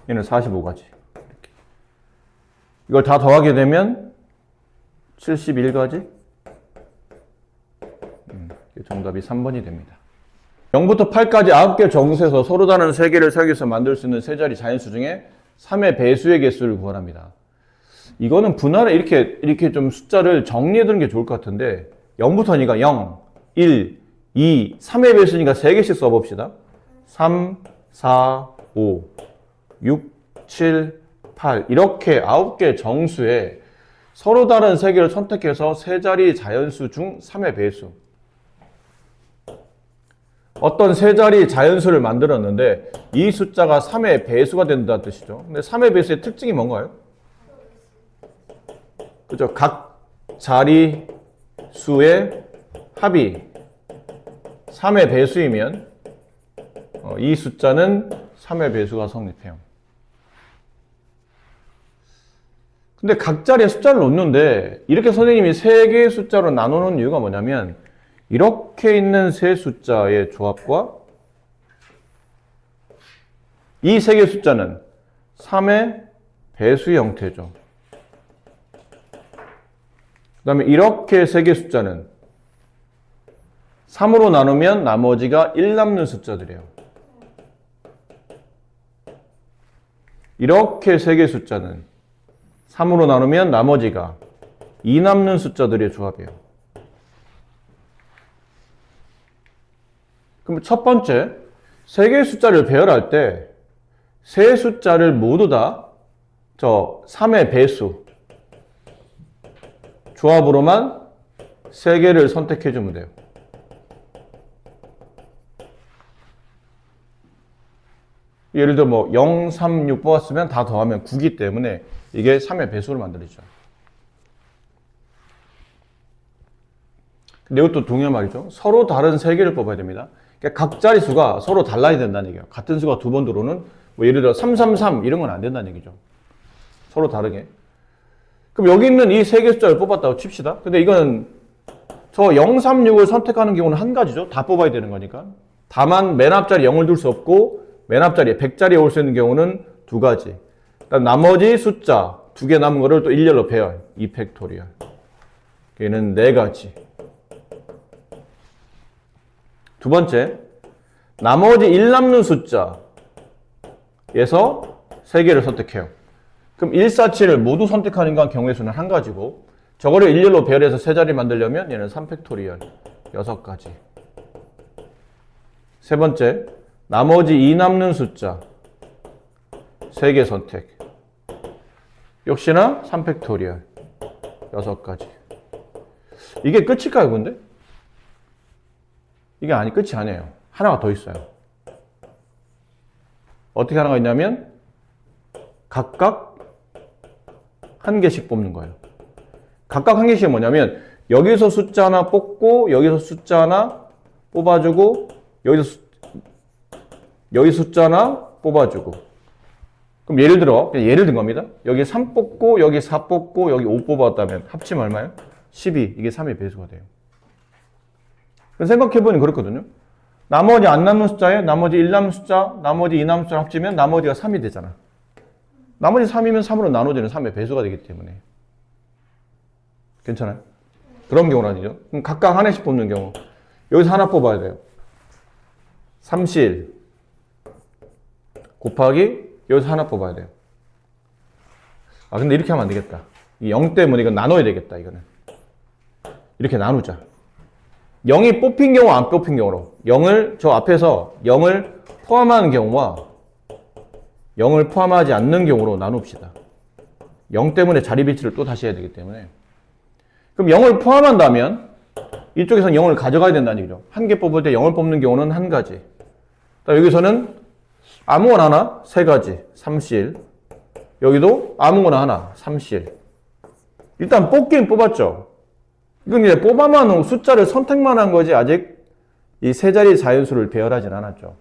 A: 얘는 45가지. 이렇게. 이걸 다 더하게 되면 71가지. 정답이 3번이 됩니다. 0부터 8까지 9개 정수에서 서로 다른 세 개를 사용해서 만들 수 있는 세 자리 자연수 중에 3의 배수의 개수를 구하랍니다. 이거는 분할을 이렇게 좀 숫자를 정리해 두는 게 좋을 것 같은데 0부터니까 0, 1, 2, 3의 배수니까 3개씩 써봅시다. 3, 4, 5, 6, 7, 8 이렇게 9개 정수에 서로 다른 세 개를 선택해서 세 자리 자연수 중 3의 배수. 어떤 세 자리 자연수를 만들었는데 이 숫자가 3의 배수가 된다는 뜻이죠. 근데 3의 배수의 특징이 뭔가요? 그죠? 각 자리 수의 합이 3의 배수이면 이 숫자는 3의 배수가 성립해요. 근데 각 자리에 숫자를 놓는데 이렇게 선생님이 세 개의 숫자로 나누는 이유가 뭐냐면 이렇게 있는 세 숫자의 조합과 이 세 개의 숫자는 3의 배수 형태죠. 그 다음에 이렇게 세 개의 숫자는 3으로 나누면 나머지가 1 남는 숫자들이에요. 이렇게 세 개의 숫자는 3으로 나누면 나머지가 2 남는 숫자들의 조합이에요. 그럼 첫 번째, 세 개의 숫자를 배열할 때 세 숫자를 모두 다 저 3의 배수 조합으로만 세 개를 선택해 주면 돼요. 예를 들어 0, 3, 6 뽑았으면 다 더하면 9기 때문에 이게 3의 배수를 만들어주죠. 근데 이것도 동일한 말이죠. 서로 다른 세 개를 뽑아야 됩니다. 그러니까 각 자릿수가 서로 달라야 된다는 얘기예요. 같은 수가 두 번 들어오는 예를 들어 333 이런 건 안 된다는 얘기죠. 서로 다르게. 그럼 여기 있는 이 세 개 숫자를 뽑았다고 칩시다. 근데 이거는 저 0, 3, 6을 선택하는 경우는 한 가지죠. 다 뽑아야 되는 거니까. 다만 맨 앞자리에 0을 둘 수 없고 맨 앞자리에 100자리에 올 수 있는 경우는 두 가지. 일단 나머지 숫자 두 개 남은 거를 또 일렬로 배열. 2팩토리얼. 얘는 네 가지. 두 번째, 나머지 1 남는 숫자에서 세 개를 선택해요. 그럼 1, 4, 7을 모두 선택하는 건 경우의 수는 한 가지고 저거를 일렬로 배열해서 세 자리 만들려면 얘는 3팩토리얼 6가지. 세 번째, 나머지 2 남는 숫자 3개 선택. 역시나 3팩토리얼 6가지. 이게 끝일까요, 근데? 이게 끝이 아니에요. 하나가 더 있어요. 어떻게 하나가 있냐면 각각 한 개씩 뽑는 거예요. 각각 한 개씩이 뭐냐면 여기서 숫자 하나 뽑고 여기서 숫자 하나 뽑아주고 여기 숫자 하나 뽑아주고. 그럼 예를 든 겁니다. 여기 3 뽑고 여기 4 뽑고 여기 5 뽑았다면 합치면 얼마예요? 12. 이게 3의 배수가 돼요. 생각해보니 그렇거든요. 나머지 안 남는 숫자에 나머지 1 남는 숫자, 나머지 2 남는 숫자 합치면 나머지가 3이 되잖아. 나머지 3이면 3으로 나눠지는 3의 배수가 되기 때문에. 괜찮아요? 그런 경우는 아니죠. 그럼 각각 하나씩 뽑는 경우. 여기서 하나 뽑아야 돼요. 3실 곱하기 여기서 하나 뽑아야 돼요. 근데 이렇게 하면 안 되겠다. 이 0 때문에 이건 나눠야 되겠다, 이거는. 이렇게 나누자. 0이 뽑힌 경우, 안 뽑힌 경우로. 저 앞에서 0을 포함하는 경우와 0을 포함하지 않는 경우로 나눕시다. 0 때문에 자리 배치를 또 다시 해야 되기 때문에. 그럼 0을 포함한다면 이쪽에서는 0을 가져가야 된다는 얘기죠. 한 개 뽑을 때 0을 뽑는 경우는 한 가지. 여기서는 아무거나 하나, 세 가지, 3실. 여기도 아무거나 하나, 3실. 일단 뽑긴 뽑았죠. 이건 이제 뽑아만 숫자를 선택만 한 거지 아직 이 세 자리 자연수를 배열하진 않았죠.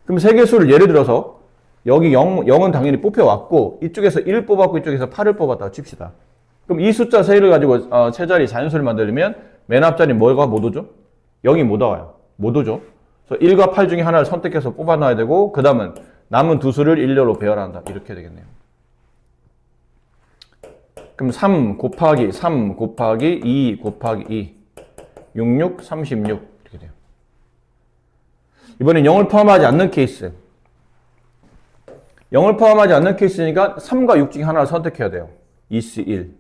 A: 그럼 세 개 수를 예를 들어서 여기 0은 당연히 뽑혀왔고 이쪽에서 1 뽑았고 이쪽에서 8을 뽑았다고 칩시다. 그럼 이 숫자 세 개를 가지고 세 자리 자연수를 만들려면 맨 앞자리 뭐가 못 오죠? 0이 못 와요. 못 오죠. 그래서 1과 8 중에 하나를 선택해서 뽑아놔야 되고 그 다음은 남은 두 수를 일렬로 배열한다. 이렇게 되겠네요. 그럼 3 곱하기 3 곱하기 2 곱하기 2 66, 36 이렇게 돼요. 이번엔 0을 포함하지 않는 케이스. 0을 포함하지 않는 케이스니까 3과 6 중에 하나를 선택해야 돼요. 2C 1.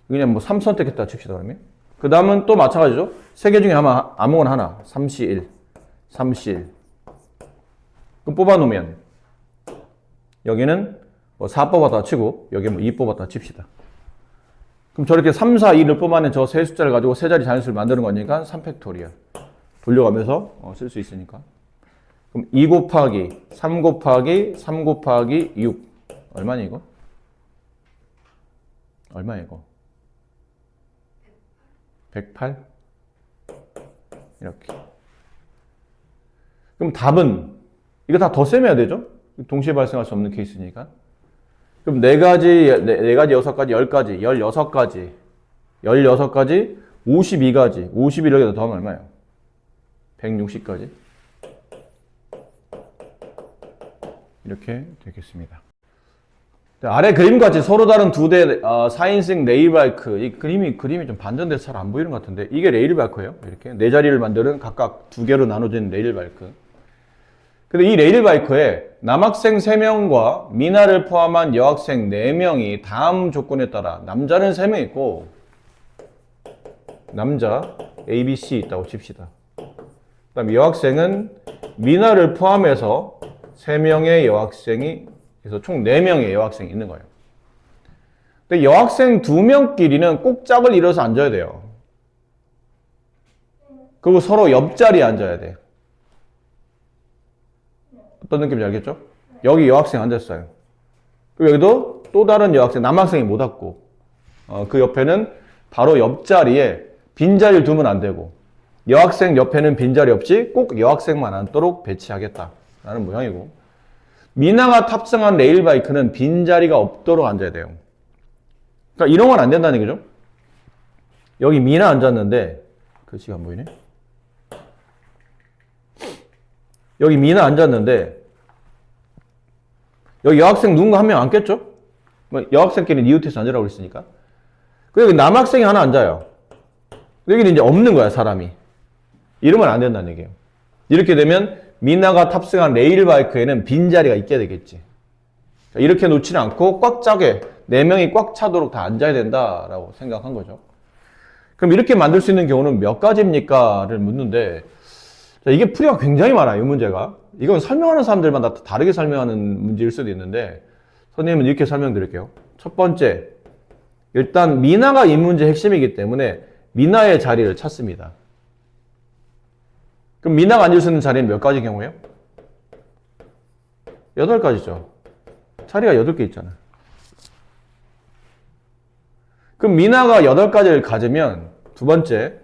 A: 그냥 3 선택했다 칩시다 그러면. 그 다음은 또 마찬가지죠. 세 개 중에 아무거나 하나. 3C 1, 3C 1. 그럼 뽑아놓으면 여기는 4 뽑았다 치고 여기 2 뽑았다 칩시다. 그럼 저렇게 3, 4, 2를 뽑아낸 저 세 숫자를 가지고 세 자리 자연수를 만드는 거니까 3팩토리얼 돌려가면서 쓸 수 있으니까. 그럼 2 곱하기 3 곱하기 3 곱하기 6 얼마냐 이거? 얼마야 이거? 108? 이렇게. 그럼 답은 이거 다 덧셈해야 되죠? 동시에 발생할 수 없는 케이스니까. 그럼 4가지, 6가지, 10가지, 16가지, 16가지, 52가지, 51을 여기다 더하면 얼마예요? 160가지. 이렇게 되겠습니다. 아래 그림같이 서로 다른 두 대 4인승 레일바이크. 이 그림이 좀 반전돼서 잘 안 보이는 것 같은데 이게 레일바이크예요. 이렇게 네 자리를 만드는 각각 두 개로 나눠진 레일바이크. 근데 이 레일바이크에 남학생 3명과 미나를 포함한 여학생 4명이 다음 조건에 따라 남자는 3명 있고 남자 A, B, C 있다고 칩시다. 그 다음에 여학생은 미나를 포함해서 3명의 여학생이 그래서 총 4명의 여학생이 있는 거예요. 근데 여학생 2명끼리는 꼭 짝을 이뤄서 앉아야 돼요. 그리고 서로 옆자리에 앉아야 돼. 어떤 느낌인지 알겠죠? 여기 여학생 앉았어요. 그리고 여기도 또 다른 여학생, 남학생이 못 앉고 그 옆에는 바로 옆자리에 빈자리를 두면 안 되고 여학생 옆에는 빈자리 없이 꼭 여학생만 앉도록 배치하겠다라는 모양이고 미나가 탑승한 레일바이크는 빈자리가 없도록 앉아야 돼요. 그러니까 이런 건 안 된다는 얘기죠. 여기 미나 앉았는데 글씨가 안 보이네. 여기 미나 앉았는데 여기 여학생 누군가 한 명 앉겠죠? 뭐 여학생끼리 이웃에서 앉으라고 그랬으니까. 그리고 여기 남학생이 하나 앉아요. 여기는 이제 없는 거야, 사람이. 이러면 안 된다는 얘기예요. 이렇게 되면 미나가 탑승한 레일바이크에는 빈자리가 있게 되겠지. 이렇게 놓지는 않고 꽉 짜게 4명이 꽉 차도록 다 앉아야 된다라고 생각한 거죠. 그럼 이렇게 만들 수 있는 경우는 몇 가지입니까?를 묻는데 이게 풀이가 굉장히 많아요, 이 문제가. 이건 설명하는 사람들마다 다르게 설명하는 문제일 수도 있는데 선생님은 이렇게 설명드릴게요. 첫 번째, 일단 미나가 이 문제의 핵심이기 때문에 미나의 자리를 찾습니다. 그럼 미나가 앉을 수 있는 자리는 몇 가지 경우예요? 8가지죠. 자리가 8개 있잖아요. 그럼 미나가 8가지를 가지면 두 번째,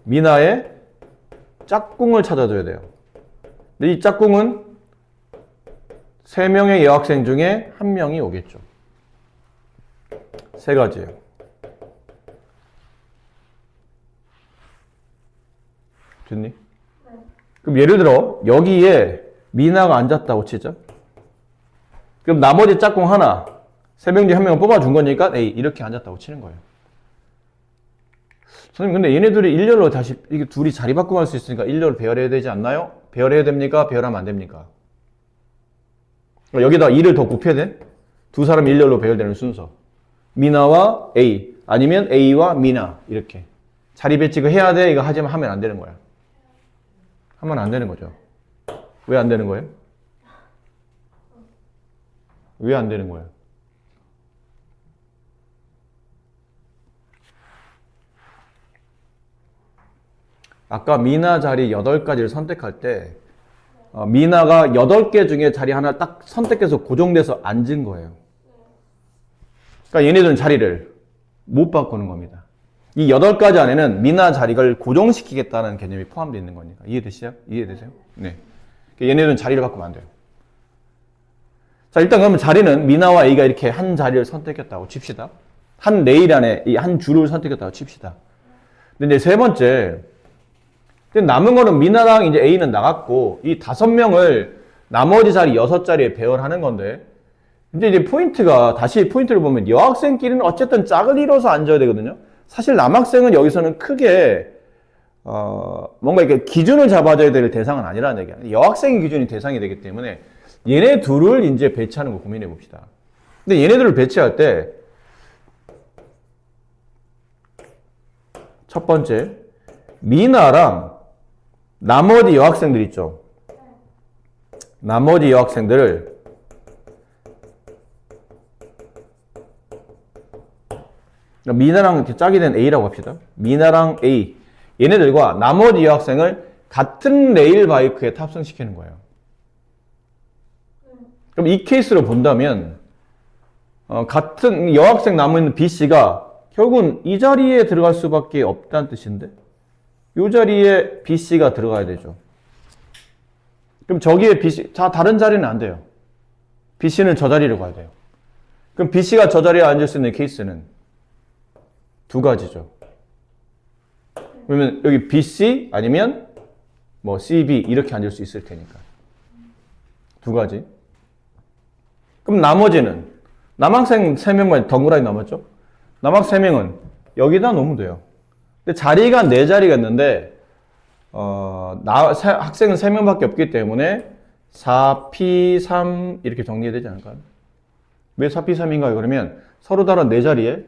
A: 미나의 짝꿍을 찾아줘야 돼요. 근데 이 짝꿍은 3명의 여학생 중에 1명이 오겠죠. 3가지예요. 됐니? 그럼 예를 들어 여기에 미나가 앉았다고 치죠. 그럼 나머지 짝꿍 하나, 3명 중에 1명을 뽑아준 거니까 A 이렇게 앉았다고 치는 거예요. 선생님 근데 얘네들이 일렬로 다시 이게 둘이 자리 바꾸고 할 수 있으니까 일렬로 배열해야 되지 않나요? 배열해야 됩니까? 배열하면 안 됩니까? 여기다 2를 더 곱해야 돼? 두 사람이 일렬로 배열되는 순서. 미나와 A 아니면 A와 미나 이렇게 자리 배치가 해야 돼. 이거 하지만 하면 안 되는 거야. 하면 안 되는 거죠. 왜 안 되는 거예요? 왜 안 되는 거예요? 아까 미나 자리 8가지를 선택할 때 미나가 8개 중에 자리 하나 딱 선택해서 고정돼서 앉은 거예요. 그러니까 얘네들은 자리를 못 바꾸는 겁니다. 이 8가지 안에는 미나 자리를 고정시키겠다는 개념이 포함되어 있는 거니까. 이해되세요? 네. 얘네들은 자리를 바꾸면 안 돼요. 자, 일단 그러면 자리는 미나와 A가 이렇게 한 자리를 선택했다고 칩시다. 한 레일 안에 이 한 줄을 선택했다고 칩시다. 근데 이제 세 번째, 남은 거는 미나랑 이제 A는 나갔고 이 5명을 나머지 자리 6자리에 배열하는 건데 이제 포인트가 다시 포인트를 보면 여학생끼리는 어쨌든 짝을 이뤄서 앉아야 되거든요. 사실 남학생은 여기서는 크게 뭔가 이렇게 기준을 잡아줘야 될 대상은 아니라는 얘기야. 여학생의 기준이 대상이 되기 때문에 얘네 둘을 이제 배치하는 거 고민해 봅시다. 근데 얘네들을 배치할 때 첫 번째 미나랑 나머지 여학생들 있죠. 나머지 여학생들을 미나랑 이렇게 짝이 된 A라고 합시다. 미나랑 A 얘네들과 나머지 여학생을 같은 레일 바이크에 탑승시키는 거예요. 그럼 이 케이스로 본다면 같은 여학생 남아있는 B씨가 결국은 이 자리에 들어갈 수밖에 없다는 뜻인데 이 자리에 B씨가 들어가야 되죠. 그럼 저기에 B씨, 다른 자리는 안 돼요. B씨는 저 자리로 가야 돼요. 그럼 B씨가 저 자리에 앉을 수 있는 케이스는 2가지죠. 그러면 여기 BC 아니면 뭐 CB 이렇게 앉을 수 있을 테니까. 2가지. 그럼 나머지는 남학생 3명만 덩그라니 남았죠? 남학생 3명은 여기다 놓으면 돼요. 근데 자리가 4자리가 있는데 학생은 3명밖에 없기 때문에 4P3 이렇게 정리해야 되지 않을까요? 왜 4P3인가요? 그러면 서로 다른 4자리에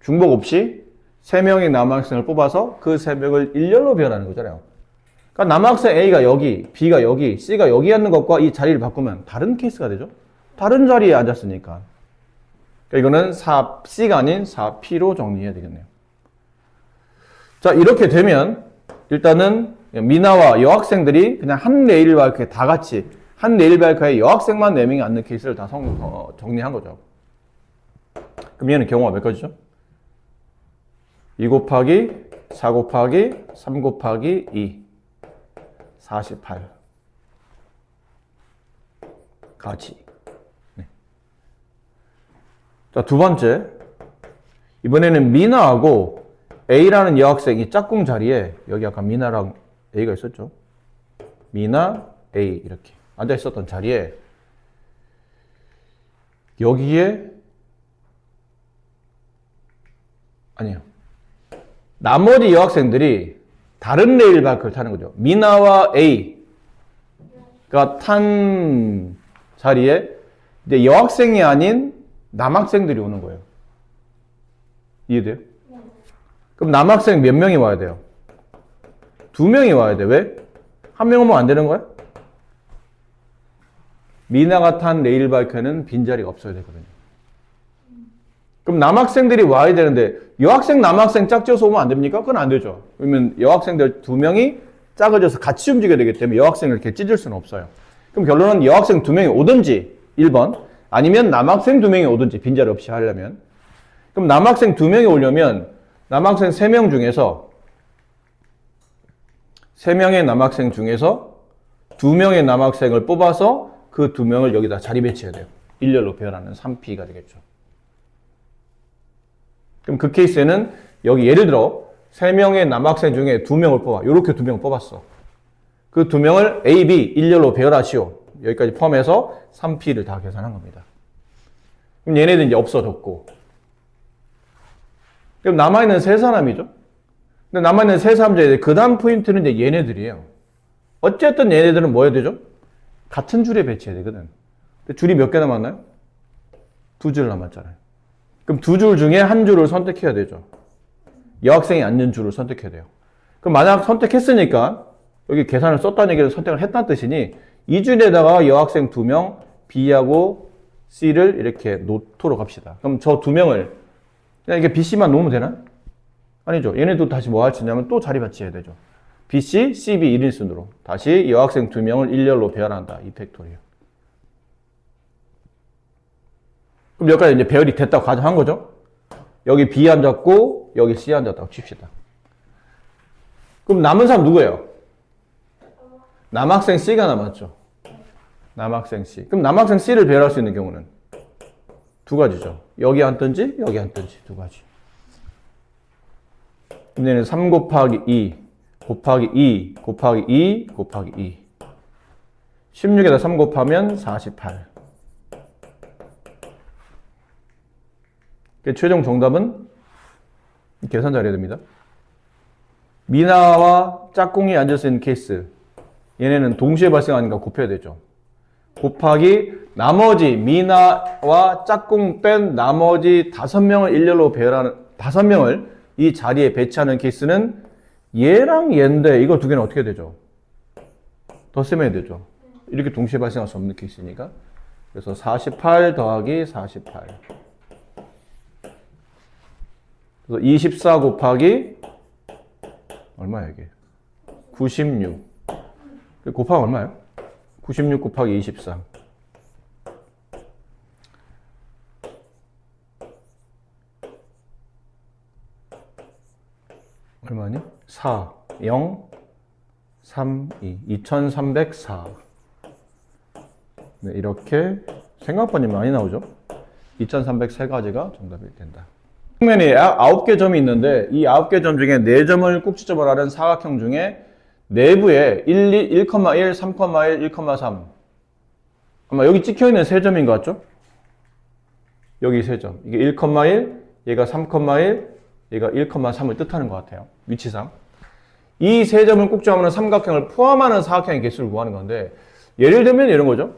A: 중복 없이 3명의 남학생을 뽑아서 그 3명을 일렬로 배열하는 거잖아요. 그러니까 남학생 A가 여기, B가 여기, C가 여기 앉는 것과 이 자리를 바꾸면 다른 케이스가 되죠? 다른 자리에 앉았으니까. 그러니까 이거는 4C가 아닌 4P로 정리해야 되겠네요. 자, 이렇게 되면 일단은 미나와 여학생들이 그냥 한 레일 바이크에 다 같이 한 레일 바이크에 여학생만 4명이 앉는 케이스를 다 정리한 거죠. 그럼 얘는 경우가 몇 가지죠? 2 곱하기 4 곱하기 3 곱하기 2 48 가지. 네. 자, 두 번째 이번에는 미나하고 A라는 여학생이 짝꿍 자리에 여기 아까 미나랑 A가 있었죠. 미나, A 이렇게 앉아 있었던 자리에 여기에 아니요. 나머지 여학생들이 다른 레일바이크를 타는 거죠. 미나와 A가 탄 자리에 이제 여학생이 아닌 남학생들이 오는 거예요. 이해돼요? 그럼 남학생 몇 명이 와야 돼요? 2명이 와야 돼. 왜? 한 명 오면 안 되는 거야? 미나가 탄 레일바이크는 빈자리가 없어야 되거든요. 그럼 남학생들이 와야 되는데 여학생, 남학생 짝지어서 오면 안 됩니까? 그건 안 되죠. 그러면 여학생들 2명이 짝어져서 같이 움직여야 되기 때문에 여학생을 이렇게 찢을 수는 없어요. 그럼 결론은 여학생 2명이 오든지 1번 아니면 남학생 2명이 오든지 빈자리 없이 하려면 그럼 남학생 2명이 오려면 남학생 3명 중에서 3명의 남학생 중에서 2명의 남학생을 뽑아서 그 2명을 여기다 자리 배치해야 돼요. 일렬로 배열하는 3P가 되겠죠. 그럼 그 케이스에는 여기 예를 들어 3명의 남학생 중에 2명을 뽑아. 이렇게 2명 뽑았어. 그 2명을 A, B 일렬로 배열하시오. 여기까지 포함해서 3P를 다 계산한 겁니다. 그럼 얘네들 이제 없어졌고 그럼 남아있는 3사람이죠. 근데 남아있는 3사람 중에 그 다음 포인트는 이제 얘네들이에요. 어쨌든 얘네들은 뭐 해야 되죠? 같은 줄에 배치해야 되거든. 근데 줄이 몇 개 남았나요? 2줄 남았잖아요. 그럼 2줄 중에 한 줄을 선택해야 되죠. 여학생이 앉는 줄을 선택해야 돼요. 그럼 만약 선택했으니까 여기 계산을 썼다는 얘기를 선택을 했다는 뜻이니 이 줄에다가 여학생 2명 B하고 C를 이렇게 놓도록 합시다. 그럼 저 2명을 그냥 이게 B, C만 놓으면 되나? 아니죠. 얘네도 다시 뭐 할 수 있냐면 또 자리 배치해야 되죠. B, C, C, B 1인순으로 다시 여학생 2명을 일렬로 배열한다. 이 팩토리요. 그럼 여기까지 이제 배열이 됐다고 가정한 거죠. 여기 B 앉았고 여기 C 앉았다고 칩시다. 그럼 남은 사람 누구예요? 남학생 C가 남았죠. 남학생 C. 그럼 남학생 C를 배열할 수 있는 경우는 2가지죠. 여기 앉든지 여기 앉든지 2가지. 그럼 얘는 3 곱하기 2 곱하기 2 곱하기 2 곱하기 2 16에다 3 곱하면 48. 최종 정답은 계산 잘해야 됩니다. 미나와 짝꿍이 앉아서 있는 케이스 얘네는 동시에 발생하니까 곱해야 되죠. 곱하기 나머지 미나와 짝꿍 뺀 나머지 5명을 일렬로 배열하는 5명을 이 자리에 배치하는 케이스는 얘랑 얘인데 이거 두 개는 어떻게 되죠? 덧셈해야 되죠. 이렇게 동시에 발생할 수 없는 케이스니까. 그래서 48 더하기 48 그래서 24 곱하기 얼마야 이게? 96 곱하기 얼마예요? 96 곱하기 24 얼마니? 4 0 3 2 2304 네, 이렇게 생각보다 많이 나오죠? 2303가지가 정답이 된다. 평면에 9개 점이 있는데 이 9개 점 중에 4점을 꼭지점을 하는 사각형 중에 내부에 1, 1, 3,1, 1,3 아마 여기 찍혀있는 3점인 것 같죠? 여기 3점. 이게 1,1, 얘가 3,1, 얘가 1,3을 뜻하는 것 같아요. 위치상. 이 3점을 꼭지점하는 삼각형을 포함하는 사각형의 개수를 구하는 건데 예를 들면 이런 거죠.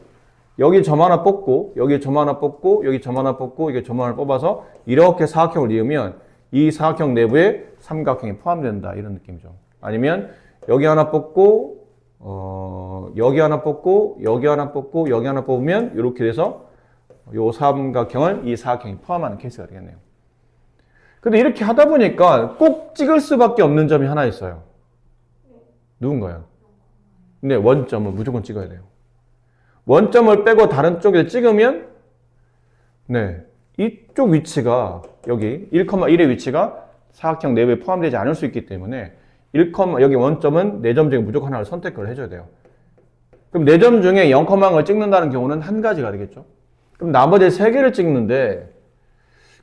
A: 여기 점 하나 뽑고 여기 점 하나 뽑고 여기 점 하나 뽑고 여기 점 하나 뽑아서 이렇게 사각형을 이으면 이 사각형 내부에 삼각형이 포함된다 이런 느낌이죠. 아니면 여기 하나 뽑고 여기 하나 뽑고 여기 하나 뽑고 여기 하나 뽑으면 이렇게 돼서 이 삼각형을 이 사각형이 포함하는 케이스가 되겠네요. 근데 이렇게 하다 보니까 꼭 찍을 수밖에 없는 점이 하나 있어요. 누군가요? 근데 원점을 무조건 찍어야 돼요. 원점을 빼고 다른 쪽에 찍으면 네, 이쪽 위치가 여기 1,1의 위치가 사각형 내부에 포함되지 않을 수 있기 때문에 1, 여기 원점은 4점 중에 무조건 하나를 선택을 해줘야 돼요. 그럼 4점 중에 0,0을 찍는다는 경우는 한 가지가 되겠죠. 그럼 나머지 3개를 찍는데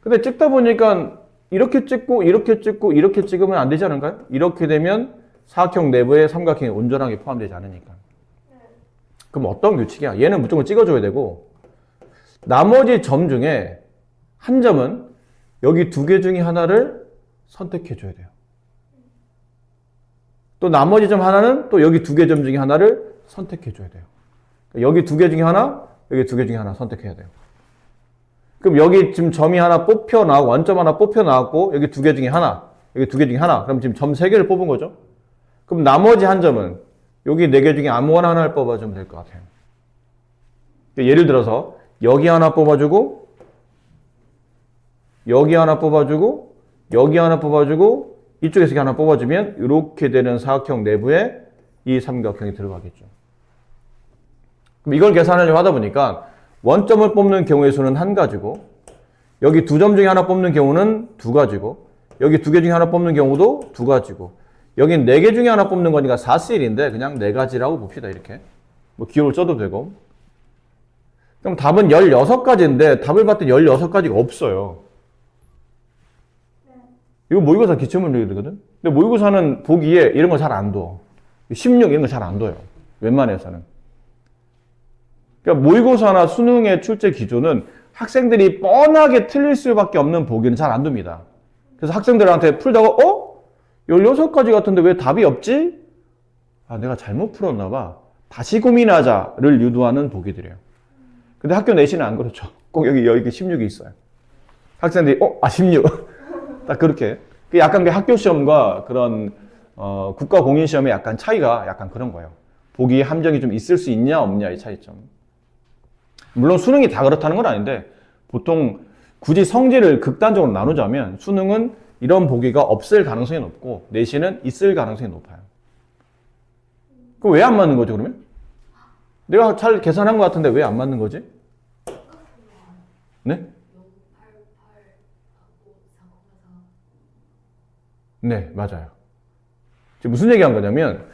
A: 근데 찍다 보니까 이렇게 찍고 이렇게 찍고 이렇게 찍으면 안 되지 않을까요? 이렇게 되면 사각형 내부에 삼각형이 온전하게 포함되지 않으니까. 그럼 어떤 규칙이야? 얘는 무조건 찍어줘야 되고 나머지 점 중에 한 점은 여기 두 개 중에 하나를 선택해줘야 돼요. 또 나머지 점 하나는 또 여기 두 개 점 중에 하나를 선택해줘야 돼요. 여기 두 개 중에 하나, 여기 두 개 중에 하나 선택해야 돼요. 그럼 여기 지금 점이 하나 뽑혀 나오고 원점 하나 뽑혀 나왔고 여기 두 개 중에 하나, 여기 두 개 중에 하나. 그럼 지금 점 세 개를 뽑은 거죠. 그럼 나머지 한 점은 여기 네 개 중에 아무거나 하나를 뽑아주면 될 것 같아요. 예를 들어서 여기 하나 뽑아주고 여기 하나 뽑아주고 여기 하나 뽑아주고 이쪽에서 하나 뽑아주면 이렇게 되는 사각형 내부에 이 삼각형이 들어가겠죠. 그럼 이걸 계산하려고 하다 보니까 원점을 뽑는 경우의 수는 한 가지고 여기 두 점 중에 하나 뽑는 경우는 두 가지고 여기 두 개 중에 하나 뽑는 경우도 두 가지고 여긴 네 개 중에 하나 뽑는 거니까 4C1인데 그냥 네 가지라고 봅시다. 이렇게 뭐 기호를 써도 되고. 그럼 답은 16가지인데 답을 봤더니 16가지가 없어요. 이거 모의고사 기출문제거든. 근데 모의고사는 보기에 이런 거 잘 안 둬. 16 이런 거 잘 안 둬요. 웬만해서는. 그러니까 모의고사나 수능의 출제 기조는 학생들이 뻔하게 틀릴 수밖에 없는 보기는 잘 안 둡니다. 그래서 학생들한테 풀다가 16가지 같은데 왜 답이 없지? 아, 내가 잘못 풀었나 봐. 다시 고민하자를 유도하는 보기들이에요. 근데 학교 내신은 안 그렇죠. 꼭 여기 16이 있어요. 학생들이 16. 딱 그렇게. 약간 그 학교 시험과 그런 국가 공인 시험의 약간 차이가 약간 그런 거예요. 보기 함정이 좀 있을 수 있냐 없냐의 차이점. 물론 수능이 다 그렇다는 건 아닌데 보통 굳이 성질을 극단적으로 나누자면 수능은 이런 보기가 없을 가능성이 높고 내신은 있을 가능성이 높아요. 그럼 왜 안 맞는 거죠, 그러면? 내가 잘 계산한 것 같은데 왜 안 맞는 거지? 네? 네, 맞아요. 지금 무슨 얘기한 거냐면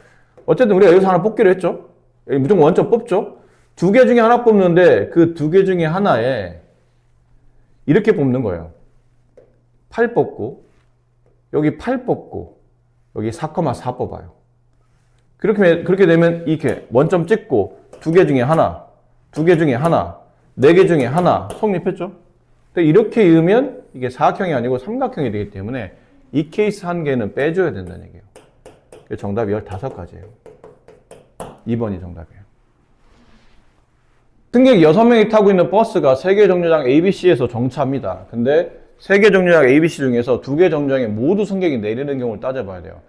A: 어쨌든 우리가 여기서 하나 뽑기로 했죠. 무조건 원점 뽑죠. 두 개 중에 하나 뽑는데 그 두 개 중에 하나에 이렇게 뽑는 거예요. 8 뽑고 여기 8 뽑고 여기 4,4 뽑아요. 그렇게 되면 이렇게 원점 찍고 두 개 중에 하나, 두 개 중에 하나, 네 개 중에 하나 성립했죠. 근데 이렇게 이으면 이게 사각형이 아니고 삼각형이 되기 때문에 이 케이스 한 개는 빼줘야 된다는 얘기예요. 정답이 15가지예요. 2번이 정답이에요. 승객 6명이 타고 있는 버스가 3개 정류장 ABC에서 정차합니다. 근데 3개 정류장 ABC 중에서 2개 정류장에 모두 승객이 내리는 경우를 따져봐야 돼요.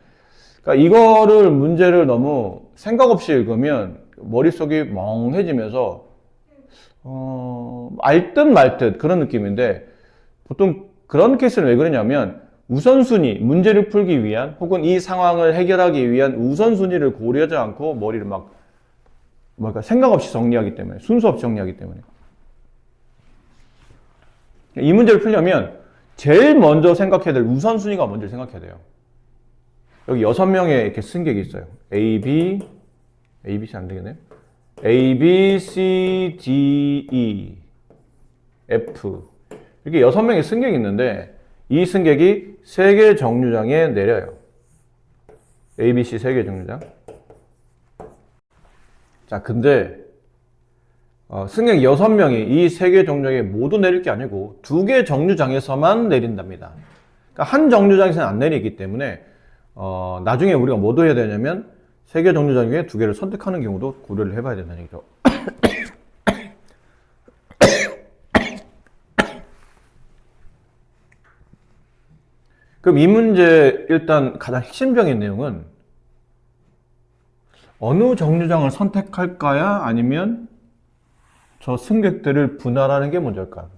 A: 그러니까 이거를 문제를 너무 생각 없이 읽으면 머릿속이 멍해지면서 알 듯 말 듯 그런 느낌인데 보통 그런 케이스는 왜 그러냐면 우선순위, 문제를 풀기 위한 혹은 이 상황을 해결하기 위한 우선순위를 고려하지 않고 머리를 생각 없이 정리하기 때문에, 순서 없이 정리하기 때문에. 이 문제를 풀려면 제일 먼저 생각해야 될 우선순위가 뭔지 생각해야 돼요. 여기 6명의 이렇게 승객이 있어요. A, B C 안 되겠네요. A, B, C, D, E, F. 이렇게 6명의 승객이 있는데 이 승객이 3개 정류장에 내려요. A, B, C 3개 정류장. 자, 근데 승객 6명이 이 3개 정류장에 모두 내릴 게 아니고 2개 정류장에서만 내린답니다. 그러니까 한 정류장에서는 안 내리기 때문에 나중에 우리가 뭐 해야 되냐면 3개 정류장 중에 2개를 선택하는 경우도 고려를 해봐야 된다는 얘기죠. 그럼 이 문제 일단 가장 핵심적인 내용은 어느 정류장을 선택할까야 아니면 저 승객들을 분할하는 게 먼저일까?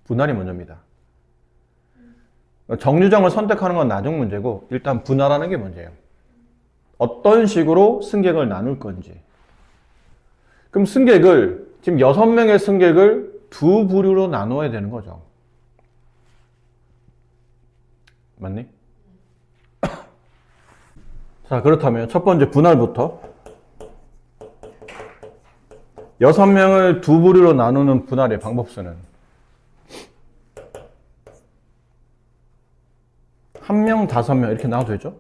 A: 분할이 먼저입니다. 정류장을 선택하는 건 나중 문제고 일단 분할하는 게 문제예요. 어떤 식으로 승객을 나눌 건지. 그럼 승객을 지금 6명의 승객을 두 부류로 나눠야 되는 거죠. 맞니? 자, 그렇다면 첫 번째 분할부터 6명을 두 부류로 나누는 분할의 방법수는 1명, 5명 이렇게 나눠도 되죠?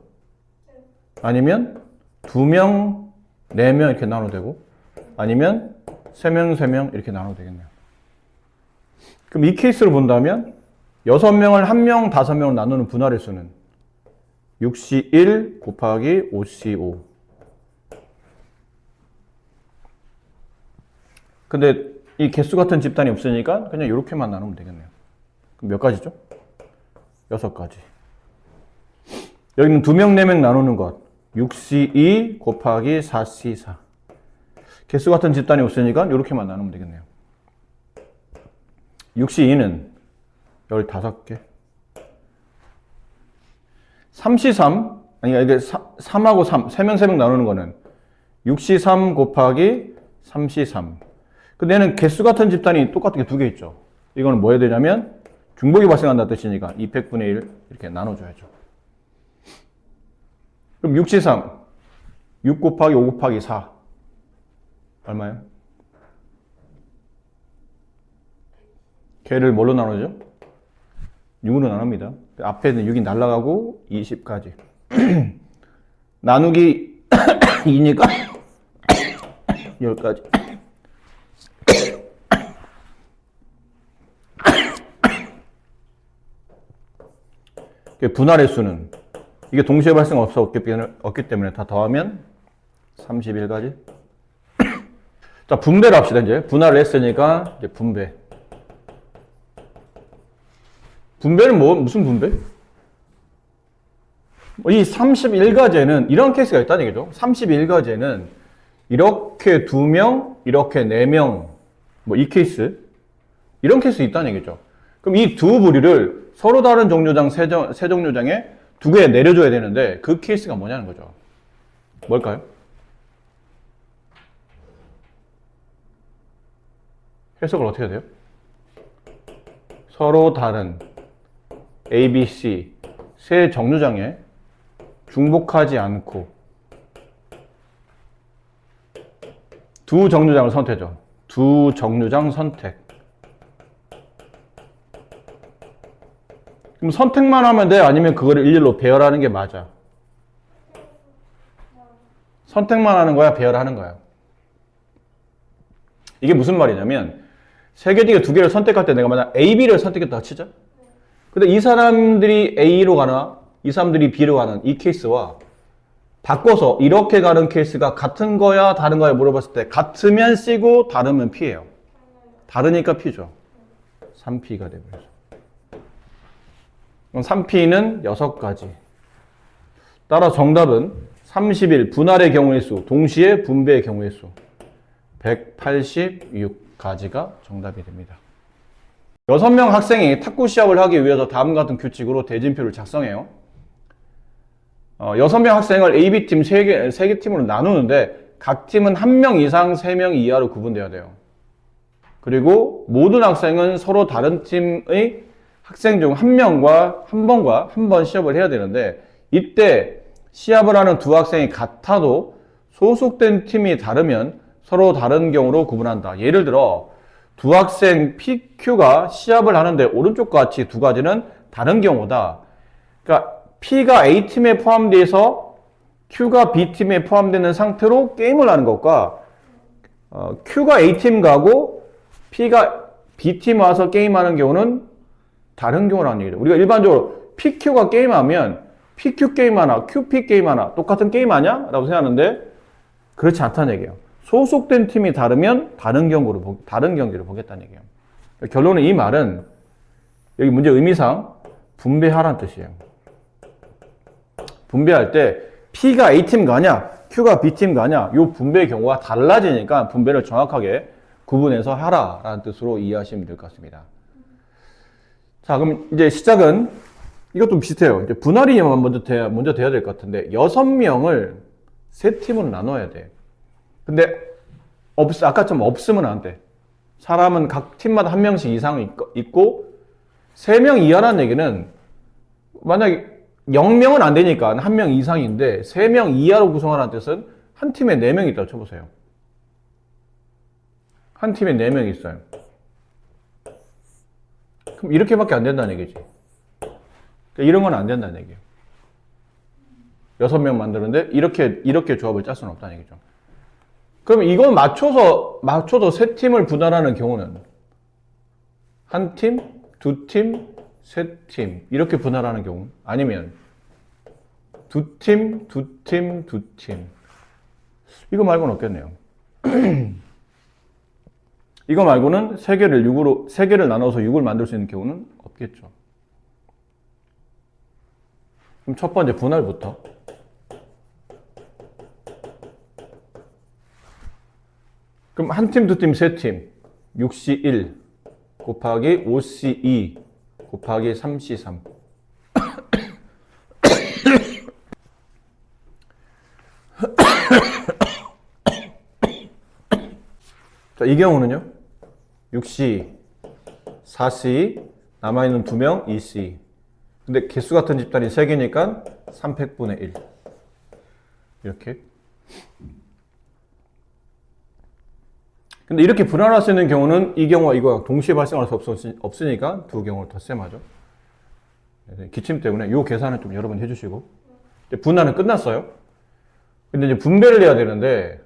A: 아니면 2명, 4명 이렇게 나눠도 되고 아니면 3명, 3명 이렇게 나눠도 되겠네요. 그럼 이 케이스로 본다면 6명을 1명, 5명으로 나누는 분할의 수는 6C1 곱하기 5C5. 근데 이 개수 같은 집단이 없으니까 그냥 이렇게만 나누면 되겠네요. 그럼 몇 가지죠? 6가지. 여기는 2명, 4명 나누는 것. 6C2 곱하기 4C4. 개수 같은 집단이 없으니까 이렇게만 나누면 되겠네요. 6C2는 15개. 3C3, 아니, 이게 3하고 3, 3명, 3명 나누는 거는 6C3 곱하기 3C3. 근데 얘는 개수 같은 집단이 똑같은 게 2개 있죠. 이거는 뭐 해야 되냐면 중복이 발생한다는 뜻이니까 200분의 1 이렇게 나눠줘야죠. 그럼 6C3, 6 곱하기 5 곱하기 4. 얼마예요? 걔를 뭘로 나누죠? 6으로 나눕니다. 앞에는 6이 날아가고 20까지. 나누기 2니까 10까지. 분할의 수는 이게 동시에 발생 없기 때문에 다 더하면 31가지. 자, 분배를 합시다. 이제 분할을 했으니까 이제 분배. 분배는 무슨 분배? 이 31가지에는 이런 케이스가 있다는 얘기죠. 31가지에는 이렇게 2명, 이렇게 4명, 뭐 이 케이스, 이런 케이스 있다는 얘기죠. 그럼 이 두 부류를 서로 다른 정류장, 세 정류장에 2개 내려줘야 되는데 그 케이스가 뭐냐는 거죠. 뭘까요? 해석을 어떻게 해야 돼요? 서로 다른 A, B, C 세 정류장에 중복하지 않고 두 정류장을 선택하죠. 두 정류장 선택. 그럼 선택만 하면 돼? 아니면 그거를 일일로 배열하는 게 맞아? 선택만 하는 거야? 배열하는 거야? 이게 무슨 말이냐면 세 개 중에 2개를 선택할 때 내가 만약 A, B를 선택했다고 치자. 근데 이 사람들이 A로 가나 이 사람들이 B로 가는 이 케이스와 바꿔서 이렇게 가는 케이스가 같은 거야 다른 거야 물어봤을 때 같으면 C고 다르면 P예요. 다르니까 P죠. 3P가 되버려요. 그럼 3P는 6가지. 따라 정답은 31 분할의 경우의 수, 동시에 분배의 경우의 수 186가지가 정답이 됩니다. 6명 학생이 탁구 시합을 하기 위해서 다음 같은 규칙으로 대진표를 작성해요. 6명 학생을 A, B팀 3개 팀으로 나누는데 각 팀은 1명 이상 3명 이하로 구분되어야 돼요. 그리고 모든 학생은 서로 다른 팀의 학생 중 한 번과 한 번 시합을 해야 되는데 이때 시합을 하는 두 학생이 같아도 소속된 팀이 다르면 서로 다른 경우로 구분한다. 예를 들어 두 학생 PQ가 시합을 하는데 오른쪽과 같이 2가지는 다른 경우다. 그러니까 P가 A팀에 포함돼서 Q가 B팀에 포함되는 상태로 게임을 하는 것과 Q가 A팀 가고 P가 B팀 와서 게임하는 경우는 다른 경우라는 얘기죠. 우리가 일반적으로 PQ가 게임하면 PQ 게임 하나, QP 게임 하나 똑같은 게임 아니야? 라고 생각하는데 그렇지 않다는 얘기예요. 소속된 팀이 다르면 다른 경기를 보겠다는 얘기예요. 결론은 이 말은 여기 문제 의미상 분배하라는 뜻이에요. 분배할 때 P가 A팀 가냐, Q가 B팀 가냐 이 분배의 경우가 달라지니까 분배를 정확하게 구분해서 하라라는 뜻으로 이해하시면 될 것 같습니다. 자, 그럼 이제 시작은 이것도 비슷해요. 이제 분할이 먼저 돼야 될 것 같은데 6명을 3팀으로 나눠야 돼. 근데 아까처럼 없으면 안 돼. 사람은 각 팀마다 1명씩 이상 있고 3명 이하라는 얘기는 만약에 0명은 안 되니까 1명 이상인데 3명 이하로 구성하라는 뜻은 한 팀에 4명이 있다고 쳐보세요. 한 팀에 4명이 있어요. 그럼 이렇게밖에 안 된다는 얘기지. 그러니까 이런 건 안 된다는 얘기예요. 6명 만드는데 이렇게 조합을 짤 수는 없다는 얘기죠. 그럼 이걸 맞춰서 세 팀을 분할하는 경우는 한 팀, 두 팀, 세 팀 이렇게 분할하는 경우 아니면 두 팀, 두 팀, 두 팀 이거 말고는 없겠네요. 이거 말고는 세 개를 나눠서 6을 만들 수 있는 경우는 없겠죠. 그럼 첫 번째 분할부터. 그럼 한 팀, 두 팀, 세 팀. 6C 1 곱하기 5C 2 곱하기 3C 3. 자, 이 경우는요. 6C, 4C, 남아있는 2명, 2C. 근데 개수 같은 집단이 3개니까 300분의 1. 이렇게. 근데 이렇게 분할할 수 있는 경우는 이 경우와 이거랑 동시에 발생할 수 없으니까 두 경우를 덧셈하죠. 기침 때문에 이 계산을 좀 여러 번 해주시고. 이제 분할은 끝났어요. 근데 이제 분배를 해야 되는데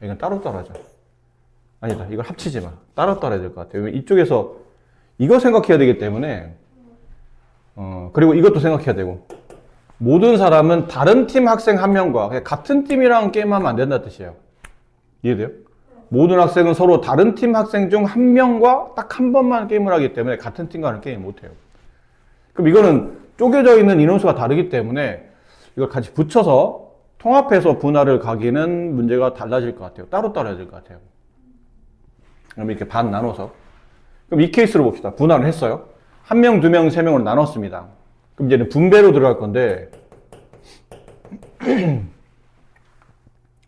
A: 이건 따로따로 하죠. 아니다. 이걸 합치지 마. 따로따로 해야 될 것 같아요. 왜냐면 이쪽에서 이거 생각해야 되기 때문에 그리고 이것도 생각해야 되고 모든 사람은 다른 팀 학생 한 명과 그냥 같은 팀이랑 게임하면 안 된다는 뜻이에요. 이해돼요? 모든 학생은 서로 다른 팀 학생 중 한 명과 딱 한 번만 게임을 하기 때문에 같은 팀과는 게임 못해요. 그럼 이거는 쪼개져 있는 인원수가 다르기 때문에 이걸 같이 붙여서 통합해서 분할을 가기는 문제가 달라질 것 같아요. 따로따로 해야 될 것 같아요. 그럼 이렇게 반 나눠서. 그럼 이 케이스로 봅시다. 분할을 했어요. 한 명, 두 명, 세 명으로 나눴습니다. 그럼 이제는 분배로 들어갈 건데,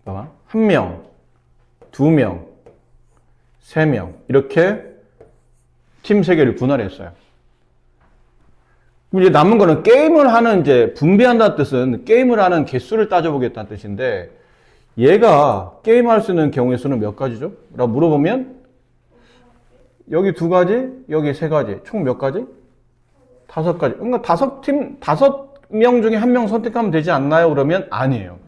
A: 봐봐. 한 명, 두 명, 세 명. 이렇게 팀 세 개를 분할했어요. 그럼 이제 남은 거는 게임을 하는 이제 분배한다는 뜻은 게임을 하는 개수를 따져보겠다는 뜻인데, 얘가 게임할 수 있는 경우의 수는 몇 가지죠? 라고 물어보면, 여기 2가지, 여기 3가지. 총 몇 가지? 5가지. 그러니까 5명 중에 1명 선택하면 되지 않나요? 그러면 아니에요.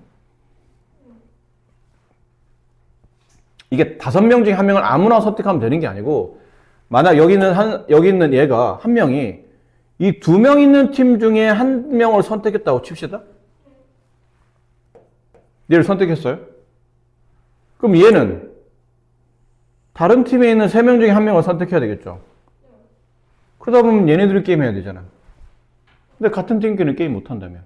A: 이게 5명 중에 1명을 아무나 선택하면 되는 게 아니고, 만약 여기 있는 얘가 한 명이 이 2명 있는 팀 중에 1명을 선택했다고 칩시다. 얘를 선택했어요. 그럼 얘는 다른 팀에 있는 3명 중에 1명을 선택해야 되겠죠. 그러다 보면 얘네들이 게임해야 되잖아. 근데 같은 팀끼리는 게임 못한다며.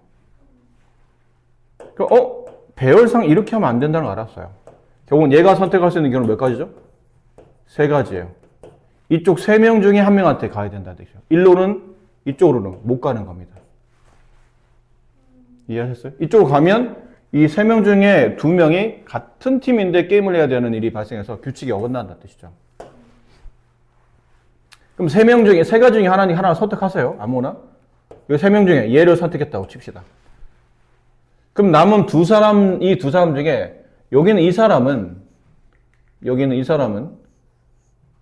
A: 배열상 이렇게 하면 안 된다는 걸 알았어요. 결국은 얘가 선택할 수 있는 경우는 몇 가지죠? 3가지예요. 이쪽 3명 중에 1명한테 가야 된다는 뜻이죠. 일로는 이쪽으로는 못 가는 겁니다. 이해하셨어요? 이쪽으로 가면 이 3명 중에 2명이 같은 팀인데 게임을 해야 되는 일이 발생해서 규칙이 어긋난다는 뜻이죠. 그럼 3명 중에, 3가지 중에 하나를 선택하세요. 아무거나. 이 3명 중에 얘를 선택했다고 칩시다. 그럼 남은 이 두 사람 중에 여기는 이 사람은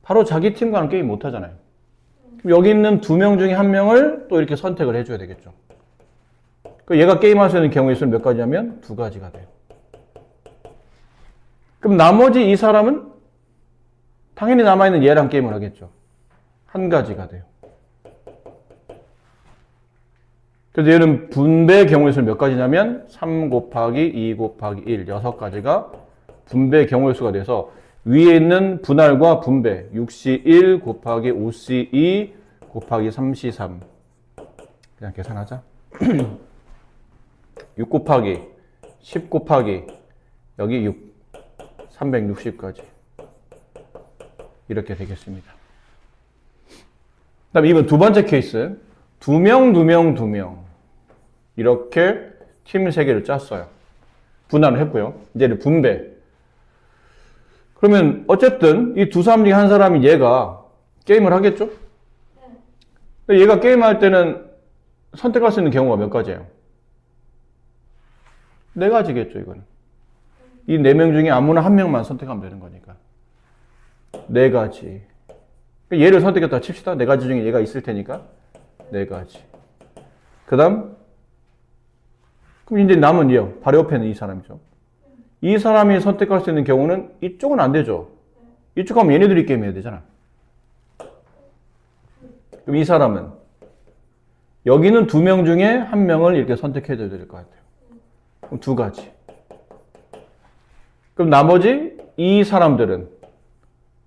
A: 바로 자기 팀과는 게임 못 하잖아요. 그럼 여기 있는 2명 중에 1명을 또 이렇게 선택을 해줘야 되겠죠. 얘가 게임할 수 있는 경우의 수는 몇 가지냐면 2가지가 돼요. 그럼 나머지 이 사람은 당연히 남아있는 얘랑 게임을 하겠죠. 1가지가 돼요. 그래서 얘는 분배 경우의 수는 몇 가지냐면 3 곱하기 2 곱하기 1, 6가지가 분배 경우의 수가 돼서 위에 있는 분할과 분배 6C 1 곱하기 5C 2 곱하기 3C 3 그냥 계산하자. 6 곱하기 10 곱하기 여기 6 360까지 이렇게 되겠습니다. 그 다음에 이번 두 번째 케이스 2명 이렇게 팀 3개를 짰어요. 분할을 했고요. 이제는 분배. 그러면 어쨌든 이 두 사람 중에 한 사람이 얘가 게임을 하겠죠? 근데 얘가 게임할 때는 선택할 수 있는 경우가 몇 가지예요? 4가지겠죠, 이거는. 이 4명 중에 아무나 1명만 선택하면 되는 거니까. 4가지. 얘를 선택했다 칩시다. 4가지 중에 얘가 있을 테니까. 4가지. 다음, 그럼 이제 남은 얘요. 바로 옆에 있는 이 사람이죠. 이 사람이 선택할 수 있는 경우는 이쪽은 안 되죠. 이쪽 가면 얘네들이 게임해야 되잖아. 그럼 이 사람은 여기는 두 명 중에 한 명을 이렇게 선택해 줘야 될 것 같아요. 그럼 두 가지. 그럼 나머지 이 사람들은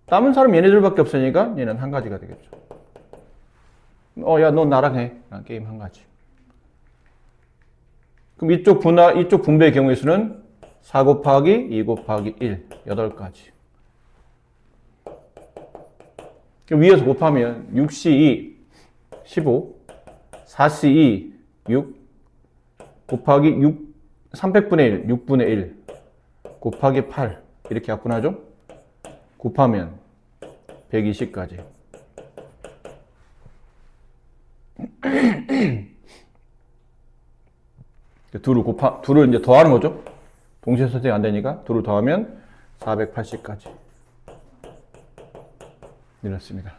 A: 남은 사람 얘네들밖에 없으니까 얘는 한 가지가 되겠죠. 야, 너 나랑 해. 게임 한 가지. 그럼 이쪽 분배의 경우의 수는 4 곱하기 2 곱하기 1, 8가지. 그럼 위에서 곱하면 6C 2, 15, 4C 2, 6, 곱하기 6, 300분의 1, 6분의 1, 곱하기 8, 이렇게 약분하죠? 곱하면 120까지. 둘을 이제 더하는 거죠? 동시에 선택이 안 되니까 둘을 더하면 480까지. 이렇습니다.